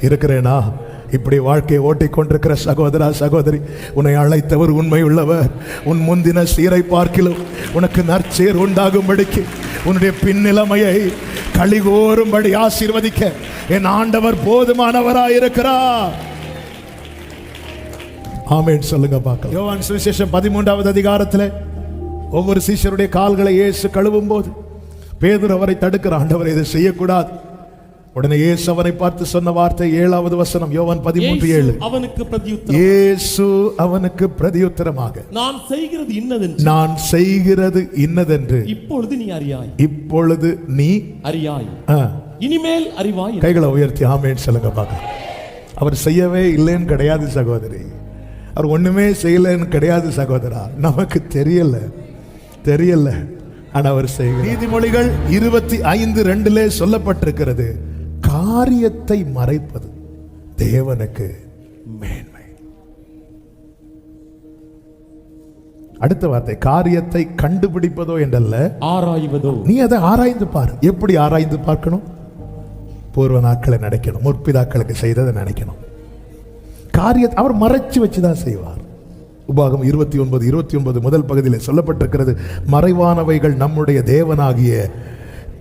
இருக்கிறேனா. இப்படி வாழ்க்கையை ஓட்டிக்கொண்டிருக்கிற சகோதரா சகோதரி, உன்னை அழைத்தவர் உண்மை உள்ளவர். உன் முந்தின சீரை பார்க்கிலும் உனக்கு நற்சீர் உண்டாகும்படிக்கு உன்னுடைய பின்னிலைமையை களிகோரும்படி ஆசீர்வதிக்க என் ஆண்டவர் போதுமானவராயிருக்கிறார். ஆமென் சொல்லுங்க பார்க்கலாம். யோவான் சுவிசேஷம் 13வது அதிகாரத்தில் ஒவ்வொரு சீஷருடைய கால்களை இயேசு கழுவும் போது பேதுரு அவரை தடுக்கிற, ஆண்டவர் இதை செய்யக்கூடாது. உடனே இயேசு அவனை பார்த்து சொன்ன வார்த்தை 7வது வசனம், யோவான் 13:7. இயேசு அவனுக்கு பிரதியுத்தரமாக, நான் செய்கிறது இன்னதென்று இப்பொழுது நீ அறியாய், இனிமேல் அறிவாய். கைகளை உயர்த்தி ஆமென் சொல்லுங்க பார்க்கலாம். அவர் செய்யவே இல்லைன்னு கிடையாது சகோதரி, அவர் ஒண்ணுமே செய்யலன்னு கிடையாது சகோதரா. நமக்கு தெரியல ஆனா அவர் செய்கிறார். நீதிமொழிகள் 25:2 சொல்லப்பட்டிருக்கிறது, காரியத்தை மறைப்பது தேவனுக்கு மேன்மை. அடுத்த வார்த்தை, காரியத்தை கண்டுபிடிப்பதோ என்றல்ல, ஆராய்வதோ. நீ அதை ஆராய்ந்து பார். எப்படி ஆராய்ந்து பார்க்கணும்? பூர்வ நாட்களை நினைக்கணும், முற்பிதாக்களுக்கு செய்ததை நினைக்கணும். காரியத்தை அவர் மறைச்சு வச்சுதான் செய்வார். உபாகம் 29:29 முதல் பகுதியில் சொல்லப்பட்டிருக்கிறது, மறைவானவைகள் நம்முடைய தேவனாகிய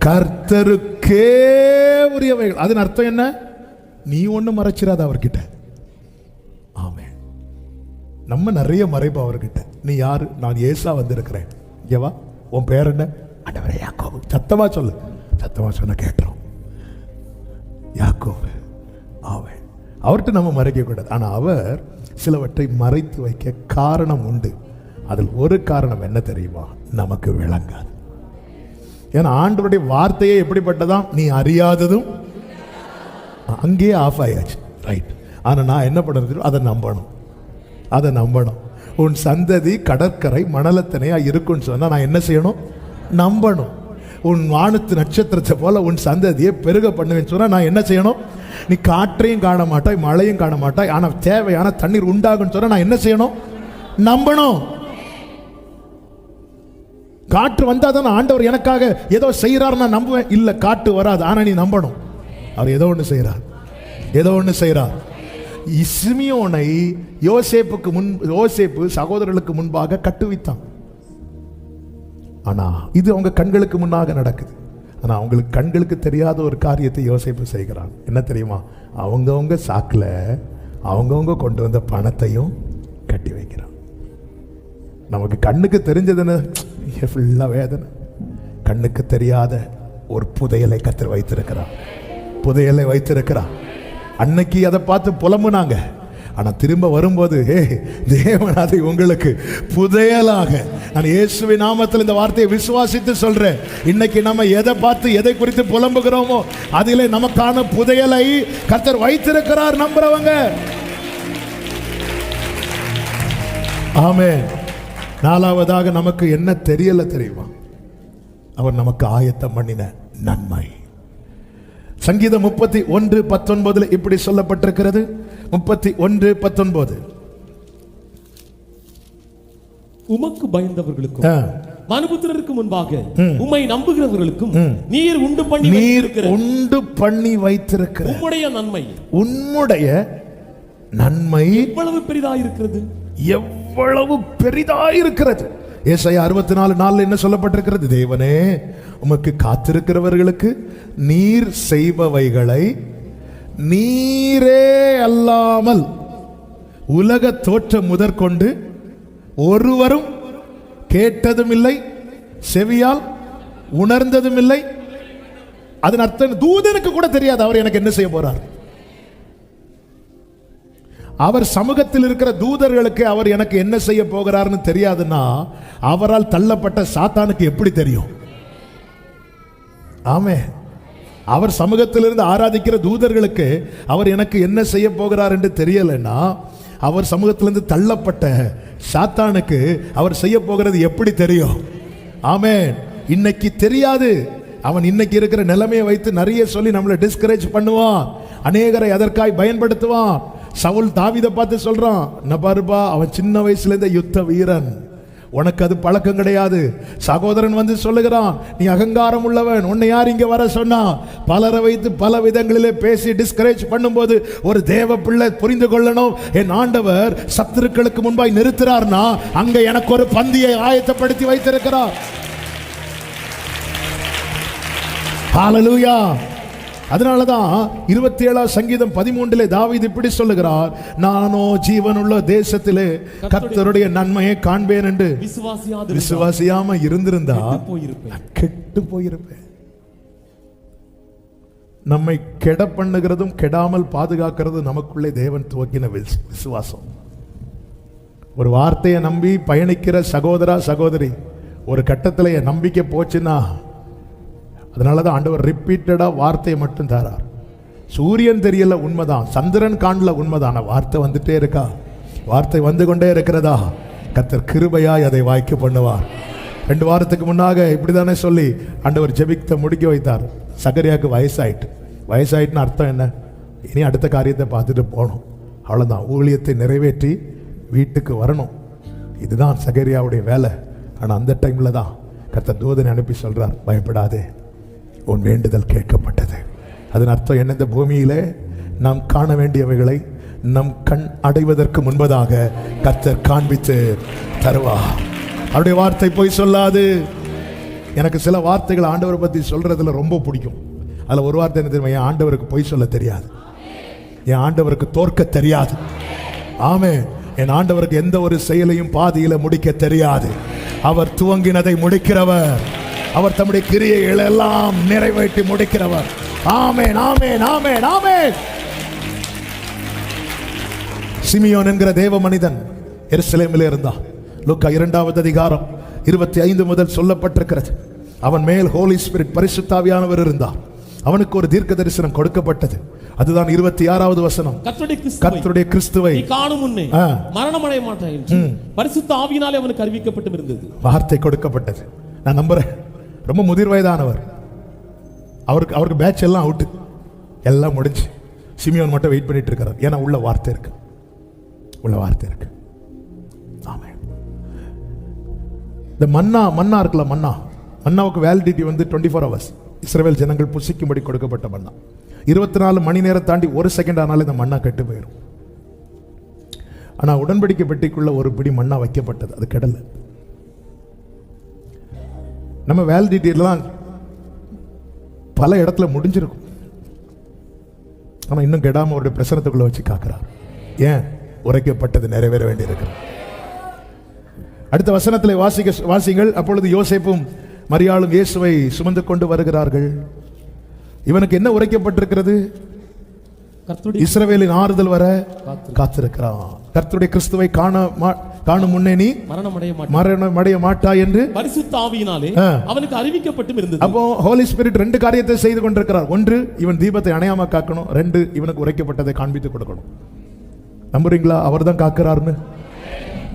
கர்த்தருக்கே உரியவைகள். அதன் அர்த்தம் என்ன? நீ ஒண்ணு மறைச்சிடாத அவர்கிட்ட. ஆமென். நம்ம நிறைய மறைப்போம் அவர்கிட்ட. நீ யாரு? நான் ஏசா வந்திருக்கிறேன். இங்க வா. உன் பேர் என்ன? ஆண்டவரே யாக்கோபு. சத்தமா சொல்லு. சத்தமா சொன்ன கேட்டுரும். யாக்கோபு. ஆமென். அவர்கிட்ட நம்ம மறைக்க கூடாது. ஆனா அவர் சிலவற்றை மறைத்து வைக்க காரணம் உண்டு. அதில் ஒரு காரணம் என்ன தெரியுமா? நமக்கு விளங்காது. ஏன்னா ஆண்டவருடைய வார்த்தையே எப்படிப்பட்டதாம்? நீ அறியாததும். அங்கேயே ஆஃப் ஆயாச்சு. ரைட். ஆனா நான் என்ன பண்ணுறது? அதை நம்பணும். அதை நம்பணும். உன் சந்ததி கடற்கரை மணலத்தனையா இருக்குன்னு சொன்னா நான் என்ன செய்யணும்? நம்பணும். உன் வானத்து நட்சத்திரத்தை போல உன் சந்ததியை பெருக பண்ணுவேன்னு சொன்னா நான் என்ன செய்யணும்? நீ காற்றையும் காண மாட்டாய், மழையும் காண மாட்டாய், ஆனா தேவையான தண்ணீர் உண்டாகுன்னு சொன்னா நான் என்ன செய்யணும்? நம்பணும். காற்று வந்தாதான் ஆண்டவர் எனக்காக ஏதோ செய்யறார் நான் நம்புவேன். இல்ல, காற்று வராது. ஆனா நீ நம்பணும், அவர் ஏதோ ஒன்று செய்யறார். ஏதோ ஒன்று செய்யறார். சிமியோனை யோசேப்பு சகோதரர்களுக்கு முன்பாக கட்டுவித்தான். ஆனா இது அவங்க கண்களுக்கு முன்னாக நடக்குது. ஆனா அவங்களுக்கு கண்களுக்கு தெரியாத ஒரு காரியத்தை யோசேப்பு செய்கிறான். என்ன தெரியுமா? அவங்கவங்க சாக்குல அவங்கவங்க கொண்டு வந்த பணத்தையும் கட்டி வைக்கிறான். நமக்கு கண்ணுக்கு தெரிஞ்சதுன்னு ஃபுல்லா வேதனை. கண்ணுக்கு தெரியாத ஒரு புதையலை கர்த்தர் வைத்திருக்கிறார். புதையலை வைத்திருக்கிறார். அன்னைக்கு அதை பார்த்து புலம்புனாங்க. ஆனா திரும்ப வரும்போது தேவன் அதை உங்களுக்கு புதையலாக, நான் இயேசுவின் நாமத்தில் இந்த வார்த்தையை விசுவாசித்து சொல்றேன். இன்னைக்கு நம்ம எதை பார்த்து எதை குறித்து புலம்புகிறோமோ அதிலே நமக்கான புதையலை கர்த்தர் வைத்திருக்கிறார். நம்புறவங்க ஆமென். நாலாவதாக நமக்கு என்ன தெரியல தெரியுமா? அவர் நமக்கு ஆயத்தம் பண்ணின நன்மை. சங்கீதம் 31:19 இப்படி சொல்லப்பட்டிருக்கிறது. 31:19 உமக்கு பயந்தவர்களுக்கும் மனுபுத்திரருக்கு முன்பாக உம்மை நம்புகிறவர்களுக்கும் நீர் உண்டு பண்ணி வைத்திருக்கிற உம்முடைய நன்மை எவ்வளவு பெரிதாயிருக்கிறது, எவ்வளவு பெரிதாயிருக்கிறது. ஏசாயா 64:4 என்ன சொல்லப்பட்டிருக்கிறது? தேவனே, உமக்கு காத்திருக்கிறவர்களுக்கு நீர் செய்பவைகளை நீரே அல்லாமல் உலக தோற்றம் முதற்கொண்டு ஒருவரும் கேட்டதும் இல்லை, செவியால் உணர்ந்ததும் இல்லை. அதன் அர்த்தம் தூதனுக்கு கூட தெரியாது அவர் எனக்கு என்ன செய்ய போறார். அவர் சமூகத்தில் இருக்கிற தூதர்களுக்கு அவர் எனக்கு என்ன செய்ய போகிறார்னு தெரியாதுன்னா அவரால் தள்ளப்பட்ட சாத்தானுக்கு எப்படி தெரியும்? ஆமே. அவர் சமூகத்திலிருந்து ஆராதிக்கிற தூதர்களுக்கு அவர் எனக்கு என்ன செய்ய போகிறார் என்று தெரியலைன்னா அவர் சமூகத்திலிருந்து தள்ளப்பட்ட சாத்தானுக்கு அவர் செய்ய போகிறது எப்படி தெரியும்? ஆமே. இன்னைக்கு தெரியாது. அவன் இன்னைக்கு இருக்கிற நிலைமையை வைத்து நிறைய சொல்லி நம்மளை டிஸ்கரேஜ் பண்ணுவான். அநேகரை அதற்காய் பயன்படுத்துவான். சவுல் தாவீதை பார்த்து சொல்றான், நபாருபா, அவன் சின்ன வயசுல இருந்த யுத்த வீரன், உனக்கு அது பழக்கம் கிடையாது. சகோதரன் வந்து சொல்லுகிறான், நீ அகங்காரம் உள்ளவன், உன்னை யார் இங்க வர சொன்னா? பலரை வைத்து பல விதங்களிலே பேசி டிஸ்கரேஜ் பண்ணும்போது ஒரு தேவ பிள்ளை புரிந்து கொள்ளணும், என் ஆண்டவர் சத்துருக்களுக்கு முன்பாய் நிறுத்துறார்னா அங்க எனக்கு ஒரு பந்தியை ஆயத்தப்படுத்தி வைத்திருக்கிறார். ஹல்லேலூயா. அதனாலதான் 27 சங்கீதம் 13 தாவீது இப்படி சொல்லுகிறார், நானோ ஜீவனுள்ள தேசத்திலே கர்த்தருடைய நன்மையை காண்பேன் என்று விசுவாசியாம இருந்திருந்தா கெட்டு போயிருப்பேன். நம்மை கெட பண்ணுகிறதும் கெடாமல் பாதுகாக்கிறது நமக்குள்ளே தேவன் துவக்கின விசுவாசம். ஒரு வார்த்தையை நம்பி பயணிக்கிற சகோதரா சகோதரி, ஒரு கட்டத்தில் என் நம்பிக்கை போச்சுன்னா, அதனாலதான் ஆண்டவர் ரிப்பீட்டடா வார்த்தையை மட்டும் தரார். சூரியன் தெரியல உண்மைதான், சந்திரன் காணல உண்மைதான், வார்த்தை வந்துட்டே இருக்கா, வார்த்தை வந்து கொண்டே இருக்கிறதா, கர்த்தர் கிருபையாய் அதை வாய்க்க பண்ணுவார். 2 வாரத்துக்கு முன்னாக இப்படிதானே சொல்லி ஆண்டவர் ஜெபிக்க முடிக்க வைத்தார். சகரியாவுக்கு வயசாயிட்டுன்னு அர்த்தம் என்ன? இனி அடுத்த காரியத்தை பார்த்துட்டு போகணும், அவ்வளோதான். ஊழியத்தை நிறைவேற்றி வீட்டுக்கு வரணும், இதுதான் சகரியாவுடைய வேலை. ஆனால் அந்த டைமில் தான் கர்த்தர் தூதனை அனுப்பி சொல்றார், பயப்படாதே, உன் வேண்டுதல் கேட்கப்பட்டது. அதன் அர்த்தம் என்ன? இந்த பூமியிலே நாம் காண வேண்டியவைகளை நம் கண் அடைவதற்கு முன்பதாக கர்த்தர் காண்பித்து தருவார். அவருடைய வார்த்தை போய் சொல்லாது. எனக்கு சில வார்த்தைகள் ஆண்டவரை பற்றி சொல்றதுல ரொம்ப பிடிக்கும். அதில் ஒரு வார்த்தை என்ன தெரியுமா? என் ஆண்டவருக்கு பொய் சொல்ல தெரியாது, என் ஆண்டவருக்கு தோற்க தெரியாது. ஆமென். என் ஆண்டவருக்கு எந்த ஒரு செயலையும் பாதியில முடிக்க தெரியாது. அவர் துவங்கினதை முடிக்கிறவர், அவர் தம்முடைய கிரியைகளை எல்லாம் நிறைவேற்றி முடிக்கிறவர். ஆமென், ஆமென், ஆமென், ஆமென். சிமியோன் என்கிற தேவ மனிதன் எருசலேமிலே இருந்தான். லூக்கா 2வது அதிகாரம் 25 முதல் சொல்லப்பட்டிருக்கிறது. அவன் மேல் ஹோலி ஸ்பிரிட், பரிசுத்தாவியானவர் இருந்தார். அவனுக்கு ஒரு தீர்க்க தரிசனம் கொடுக்கப்பட்டது. அதுதான் 26வது வசனம். கர்த்தருடைய கிறிஸ்துவை காணும் முன்னே மரணம் அடைய மாட்டாய் என்று பரிசுத்த ஆவியினாலே அவனுக்கு அறிவிக்கப்பட்டு இருந்தது. வார்த்தை கொடுக்கப்பட்டது. நான் நம்புறேன், ரொம்ப முதிர் வயதானவர். அவருக்கு பேட்ச் எல்லாம் அவுட்டு, எல்லாம் முடிஞ்சு. சிமியோன் மட்டும் வெயிட் பண்ணிட்டு இருக்காரு. ஏன்னா உள்ள வார்த்தை இருக்கு, உள்ள வார்த்தை இருக்கு. ஆமென். இந்த மன்னா இருக்குல்ல, மன்னாவுக்கு வேலிடிட்டி வந்து 24 hours. இஸ்ரவேல் ஜனங்கள் புசிக்கும்படி கொடுக்கப்பட்ட மன்னா. 24 மணி நேரம் தாண்டி 1 செகண்ட் ஆனாலும் இந்த மன்னா கெட்டு போயிடும். ஆனா உடன்படிக்கை பெட்டிக்குள்ள ஒரு பிடி மன்னா வைக்கப்பட்டது, அது கெடல. நம்ம வேலிடிட்டி எல்லாம் பல இடத்துல முடிஞ்சிருக்கும், ஆனா இன்னும் கெடாம அவருடைய பிரசனத்துக்குள்ள வச்சு காக்கிறார். ஏன்? உரைக்கப்பட்டது நிறைவேற வேண்டியிருக்கிறது. அடுத்த வசனத்தில் வாசிங்கள். அப்பொழுது யோசேப்பும் மரியாளும் இயேசுவை சுமந்து கொண்டு வருகிறார்கள். இவனுக்கு என்ன உரைக்கப்பட்டிருக்கிறது? இஸ்ரவேலின் ஆறுதல் வர காத்திருக்கிறான். கர்த்தருடைய கிறிஸ்துவை காணும் முன்னே நீ மரணம் அடைய மாட்டாய் என்று பரிசுத்த ஆவியினாலே அவனுக்கு அறிவிக்கப்பட்டு இருந்தது. அப்போ ஹோலி ஸ்பிரிட் 2 காரியத்தை செய்து கொண்டிருக்கிறார். 1, இவன் தீபத்தை அணையாம காக்கணும். 2, இவனுக்கு உரைக்கப்பட்டதை காண்பித்து கொடுக்கணும். நம்புறீங்களா? அவர் தான் காக்கிறார்னு?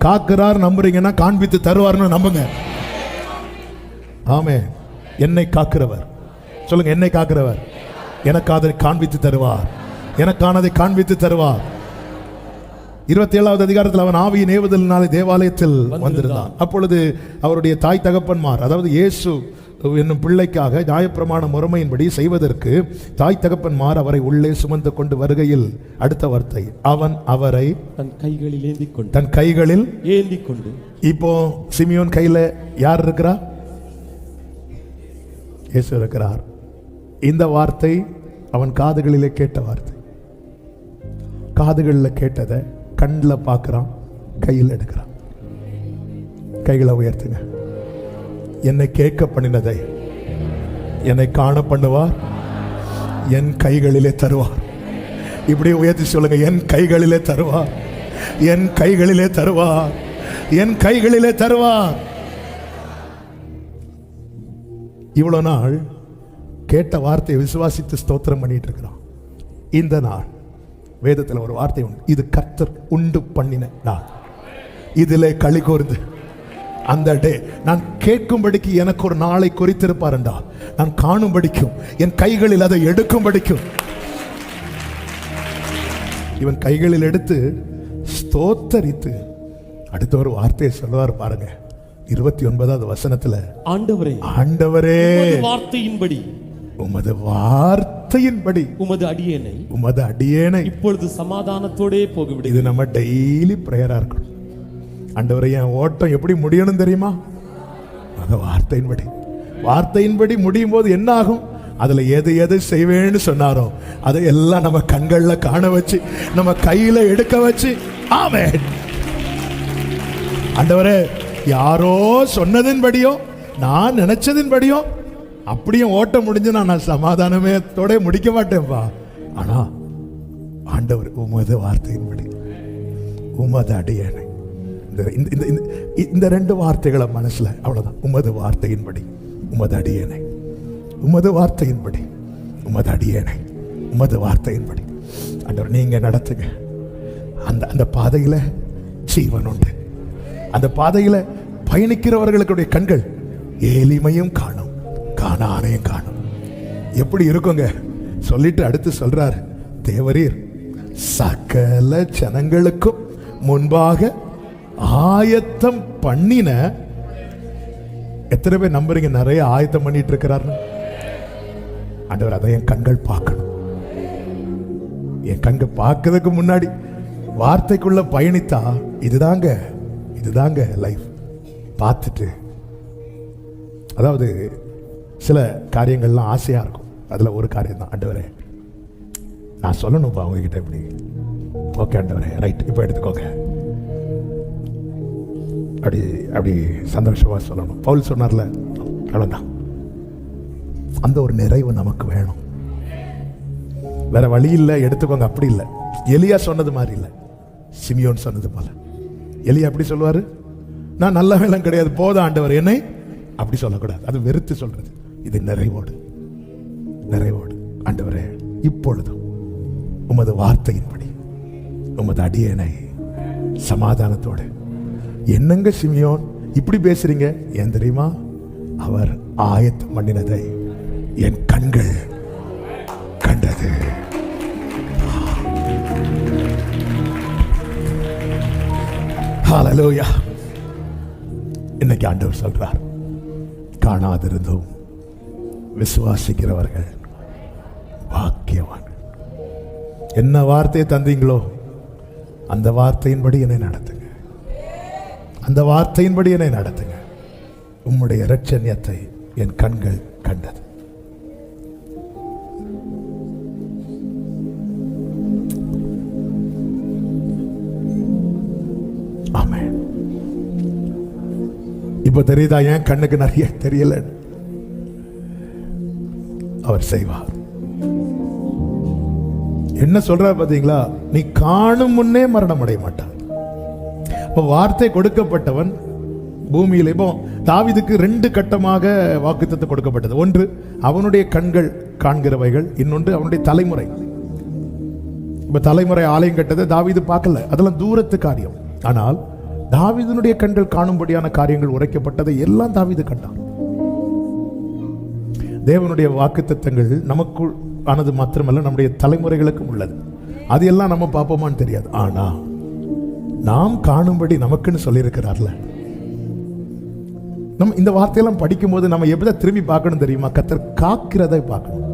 காக்கிறார் நம்புறீங்கன்னா காண்பித்து தருவார்னு நம்புங்க. ஆமே. என்னை காக்கிறவர், சொல்லுங்க, என்னை காக்கிறவர் எனக்கு அதை காண்பித்து தருவார், எனக்கானதை காண்பித்து தருவார். 27வது அதிகாரத்தில் அவன் ஆவியின் ஏவுதலினாலே தேவாலயத்தில் வந்திருந்தான். அப்பொழுது அவருடைய தாய் தகப்பன்மார், அதாவது இயேசு என்னும் பிள்ளைக்காக நியாயப்பிரமாண முறைமையின்படி செய்வதற்கு தாய் தகப்பன்மார் அவரை உள்ளே சுமந்து கொண்டு வருகையில், அடுத்த வார்த்தை, அவன் அவரை தன் கைகளில் ஏந்தி கொண்டு. இப்போ சிமியோன் கையில யார் இருக்கிறா? இயேசு இருக்கிறார். இந்த வார்த்தை அவன் காதுகளிலே கேட்ட வார்த்தை. காதுகளில் கேட்டதை கண்ணில் பார்க்கிறான், கையில் எடுக்கிறான். கைகளை உயர்த்துங்க. என்னை கேட்க பண்ணினதை என்னை காண பண்ணுவார், என் கைகளிலே தருவார். இப்படி உயர்த்தி சொல்லுங்க, என் கைகளிலே தருவார், என் கைகளிலே தருவார், என் கைகளிலே தருவார். இவ்வளவு நாள் கேட்ட வார்த்தையை விசுவாசித்து ஸ்தோத்திரம் பண்ணிட்டு இருக்கிறான். இந்த நாள் வேதத்தில் ஒரு வார்த்தை உண்டு, இது கர்த்தர் உண்டு பண்ணின நாள், இதிலே களி கூர்ந்து. அந்த டே நான் கேட்கும்படிக்கு எனக்கு ஒரு நாளை குறித்திருப்பாருண்டா, நான் காணும்படிக்கும் என் கைகளில் அதை எடுக்கும்படிக்கும். இவன் கைகளில் எடுத்து ஸ்தோத்தரித்து அடுத்த ஒரு வார்த்தையை சொல்லுவார் பாருங்க. 29வது வசனத்துல, ஆண்டவரே ஆண்டவரே வார்த்தையின்படி, உமது வார்த்தையின்படி உமது அடியேனை இப்பொழுது சமாதானத்தோடே போகவிடு. இது நம்ம டெய்லி பிரேயரா இருக்கணும். ஆண்டவரே, என் ஓட்டம் எப்படி முடியணும் தெரியுமா? அந்த வார்த்தையின்படி. வார்த்தையின்படி முடியும் போது என்ன ஆகும்? அதுல எது எது செய்வேன்னு சொன்னாரோ அதை எல்லாம் நம்ம கண்கள்ல காண வச்சு, நம்ம கையில எடுக்க வச்சு. ஆமென். ஆண்டவரே, யாரோ சொன்னதின்படியோ நான் நினைச்சதின்படியோ அப்படியும் ஓட்ட முடிஞ்சு நான் சமாதானமேத்தோட முடிக்க மாட்டேன்ப்பா. ஆனா ஆண்டவர் உமது வார்த்தையின்படி, உமது அடியேனை. இந்த 2 வார்த்தைகளை மனசுல, அவ்வளவுதான். உமது வார்த்தையின்படி, உமது அடியேனை, உமது வார்த்தையின்படி, உமது அடியேனை, உமது வார்த்தையின்படி. ஆண்டவர் நீங்க நடத்துங்க. அந்த பாதையில ஜீவன் உண்டு. அந்த பாதையில பயணிக்கிறவர்களுடைய கண்கள் ஏலிமையும் காணும், காணானையும் காணும். எப்படி இருக்குங்க சொல்லிட்டு அடுத்து சொல்றார், தேவரீர் சகல ஜனங்களுக்கும் முன்பாக ஆயத்தம் பண்ணின. எத்தனை பேர் நம்புறீங்க நிறைய ஆயத்தம் பண்ணிட்டு இருக்கிறார்? ஆண்டவர் அதை என் கண்கள் பார்க்கணும். என் கண்கள் பார்க்கறதுக்கு முன்னாடி வார்த்தைக்குள்ள பயணித்தா இதுதாங்க லைஃப். பார்த்துட்டு அதாவது சில காரியங்கள்லாம் ஆசையாக இருக்கும். அதில் ஒரு காரியம் தான், ஆண்டவரே நான் சொல்லணும்ப்பா அவங்ககிட்ட இப்படி. ஓகே ஆண்டவரே, ரைட், இப்போ எடுத்துக்கோங்க. அப்படி அப்படி சந்தோஷமாக சொல்லணும். பவுல் சொன்னார்ல, அவ்வளோதான். அந்த ஒரு நிறைவு நமக்கு வேணும். வேற வழி இல்லை, எடுத்துக்கோங்க. அப்படி இல்லை. எலியா சொன்னது மாதிரி இல்லை, சிமியோன் சொன்னது போல. எலியா அப்படி சொல்லுவார், நான் நல்ல வேலம் கிடையாது, போத ஆண்டவர் என்னை, அப்படி சொல்லக்கூடாது. அது வெறுத்து சொல்றது. இது நிறைவோடு, நிறைவோடு ஆண்டவரே இப்பொழுதும் உமது வார்த்தையின்படி உமது அடியேனை சமாதானத்தோடு. என்னங்க சிமியோன் இப்படி பேசுறீங்க? ஏன் தெரியுமா? அவர் ஆயத்தம் பண்ணினதை என் கண்கள் கண்டது. ஹல்லேலூயா. இன்னைக்கு ஆண்டவர் சொல்றார், காணாதிருந்தும் விசுவாசிக்கிறவர்கள் பாக்கியவான். என்ன வார்த்தையை தந்தீங்களோ அந்த வார்த்தையின்படி என்னை நடத்துங்க, அந்த வார்த்தையின்படி என்னை நடத்துங்க. உம்முடைய இரட்சணியத்தை என் கண்கள் கண்டது. ஆமென். இப்ப தெரியுதா ஏன் கண்ணுக்கு நிறைய தெரியல? அவர் செய்வார். என்ன சொல்ற பாத்தீங்களா? நீ காணும் முன்னே மரணம் அடைய மாட்டான். வார்த்தை கொடுக்கப்பட்டவன் பூமியில். இப்போ தாவீதுக்கு 2 கட்டமாக வாக்குத்தத்தம் கொடுக்கப்பட்டது. ஒன்று அவனுடைய கண்கள் காண்கிறவைகள், இன்னொன்று அவனுடைய தலைமுறை. இப்ப தலைமுறை ஆலயம் கட்டதை தாவீது பார்க்கல, அதெல்லாம் தூரத்து காரியம். ஆனால் தாவீதுனுடைய கண்கள் காணும்படியான காரியங்கள் உரைக்கப்பட்டதை எல்லாம் தாவீது கண்டான். தேவனுடைய வாக்குத்தத்தங்கள் நமக்குள் ஆனது மாத்திரமல்ல, நம்முடைய தலைமுறைகளுக்கும் உள்ளது. அது எல்லாம் நம்ம பார்ப்போமான்னு தெரியாது. ஆனா நாம் காணும்படி நமக்குன்னு சொல்லியிருக்கிறார்ல. நம்ம இந்த வார்த்தையெல்லாம் படிக்கும் போது நம்ம எப்படி திரும்பி பார்க்கணும் தெரியுமா? கர்த்தர் காக்கிறதை பார்க்கணும்.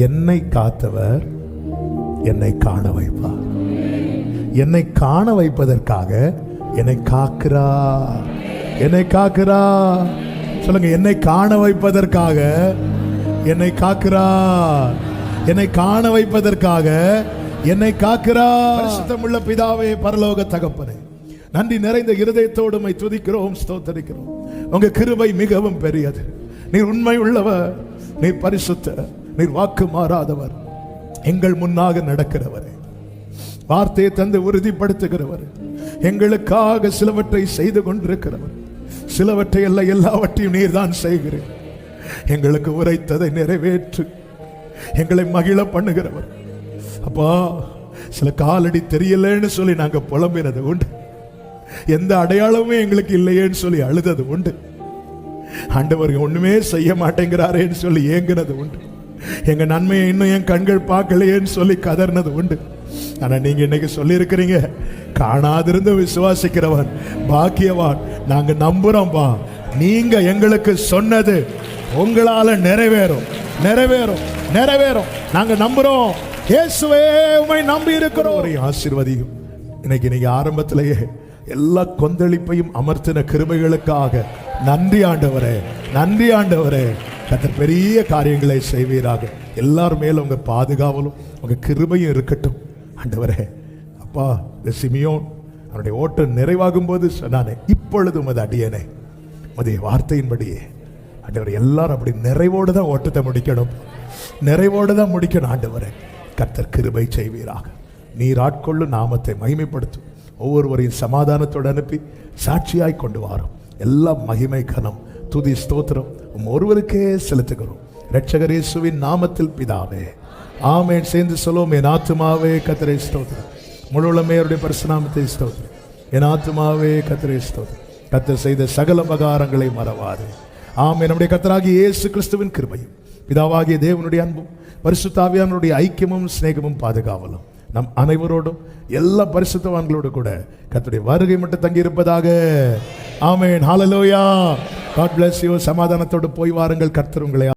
என்னை காத்தவர் என்னை காண வைப்பார். என்னை காண வைப்பதற்காக என்னை காக்கிறார். என்னை காக்கிறார். சொல்லுங்க, என்னை காண வைப்பதற்காக என்னை காக்கிறார். என்னை காண வைப்பதற்காக என்னை காக்கிறார். பரிசுத்தமுள்ள பிதாவே, பரலோக தகப்பனே, நன்றி நிறைந்த இருதயத்தோடு உம்மை துதிக்கிறோம், ஸ்தோத்திரிக்கிறோம். உங்க கிருபை மிகவும் பெரியது. நீர் உண்மை உள்ளவர், நீர் பரிசுத்த, நீர் வாக்கு மாறாதவர், எங்கள் முன்னாக நடக்கிறவரே, வார்த்தையை தந்து உறுதிப்படுத்துகிறவர், எங்களுக்காக சிலவற்றை செய்து கொண்டிருக்கிறவர். சிலவற்றை அல்ல, எல்லாவற்றையும் நீர் தான் செய்கிறேன். எங்களுக்கு உரைத்ததை நிறைவேற்று, எங்களை மகிழ பண்ணுகிறவர். அப்பா, சில காலடி தெரியலன்னு சொல்லி நாங்க புலம்பினது உண்டு. எந்த அடையாளமுமே எங்களுக்கு இல்லையேன்னு சொல்லி அழுதது உண்டு. ஆண்டவர் ஒண்ணுமே செய்ய மாட்டேங்கிறாரேன்னு சொல்லி ஏங்கினது உண்டு. எங்க நன்மையை இன்னும் என் கண்கள் பார்க்கலையேன்னு சொல்லி கதர்னது உண்டு. ஆனா நீங்க இன்னைக்கு சொல்லி இருக்கிறீங்க, காணாதிருந்து விசுவாசிக்கிறவன் பாக்கியவான். நாங்க நம்புறோம்பா, நீங்க எங்களுக்கு சொன்னது உங்களால நிறைவேறும், நிறைவேறும், நிறைவேறும். நாங்க நம்புறோம். இயேசுவே, உம்மை நம்பி இருக்கிறோம். ஆசீர்வதியும். இன்னைக்கு ஆரம்பத்திலேயே எல்லா கொந்தளிப்பையும் அமர்த்தின கிருபைகளுக்காக நன்றி ஆண்டவரே, நன்றி ஆண்டவரே. கர்த்தர் பெரிய காரியங்களை செய்வீராக. எல்லாரும் மேலும் உங்க பாதுகாவலும் உங்க கிருபையும் இருக்கட்டும் ஆண்டவரே. அப்பா, இந்த சிமியோன் அவனுடைய ஓட்டம் நிறைவாகும் போது சொன்னானே, இப்பொழுது உமது அடியேனே உமது வார்த்தையின்படியே ஆண்டவர். எல்லாரும் அப்படி நிறைவோடு தான் ஓட்டத்தை முடிக்கணும், நிறைவோடு தான் முடிக்கணும் ஆண்டவரே. கர்த்தர் கிருபை செய்வீராக. நீர் ஆட்கொள்ளும் நாமத்தை மகிமைப்படுத்தும். ஒவ்வொருவரையும் சமாதானத்தோடு அனுப்பி சாட்சியாய் கொண்டு வாரோம். எல்லா மகிமை, கனம், துதி, ஸ்தோத்திரம் ஒருவருக்கே செலுத்துகிறோம். இரட்சகர் இயேசுவின் நாமத்தில் பிதாவே, ஆமென். சேர்ந்து சொல்லுவோம், என் ஆத்துமாவே கர்த்தரை ஸ்தோத்திரம், முழுவதுமே அவருடைய பரிசுநாமத்தை ஸ்தோத்திரம். என் ஆத்துமாவே கர்த்தரை ஸ்தோத்திரம், கர்த்தர் செய்த சகல உபகாரங்களை மறவாது. ஆமென். நம்முடைய கர்த்தராகிய இயேசு கிறிஸ்துவின் கிருபையும் பிதாவாகிய தேவனுடைய அன்பும் பரிசுத்த ஆவியானவருடைய ஐக்கியமும் சிநேகமும் பாதுகாவலும் நம் அனைவரோடும் எல்லா பரிசுத்தவான்களோடு கூட கர்த்தருடைய வருகை மட்டும் தங்கி இருப்பதாக. ஆமென். ஹல்லேலூயா. God bless you. சமாதானத்தோடு போய் வாருங்கள். கர்த்தர் உங்களை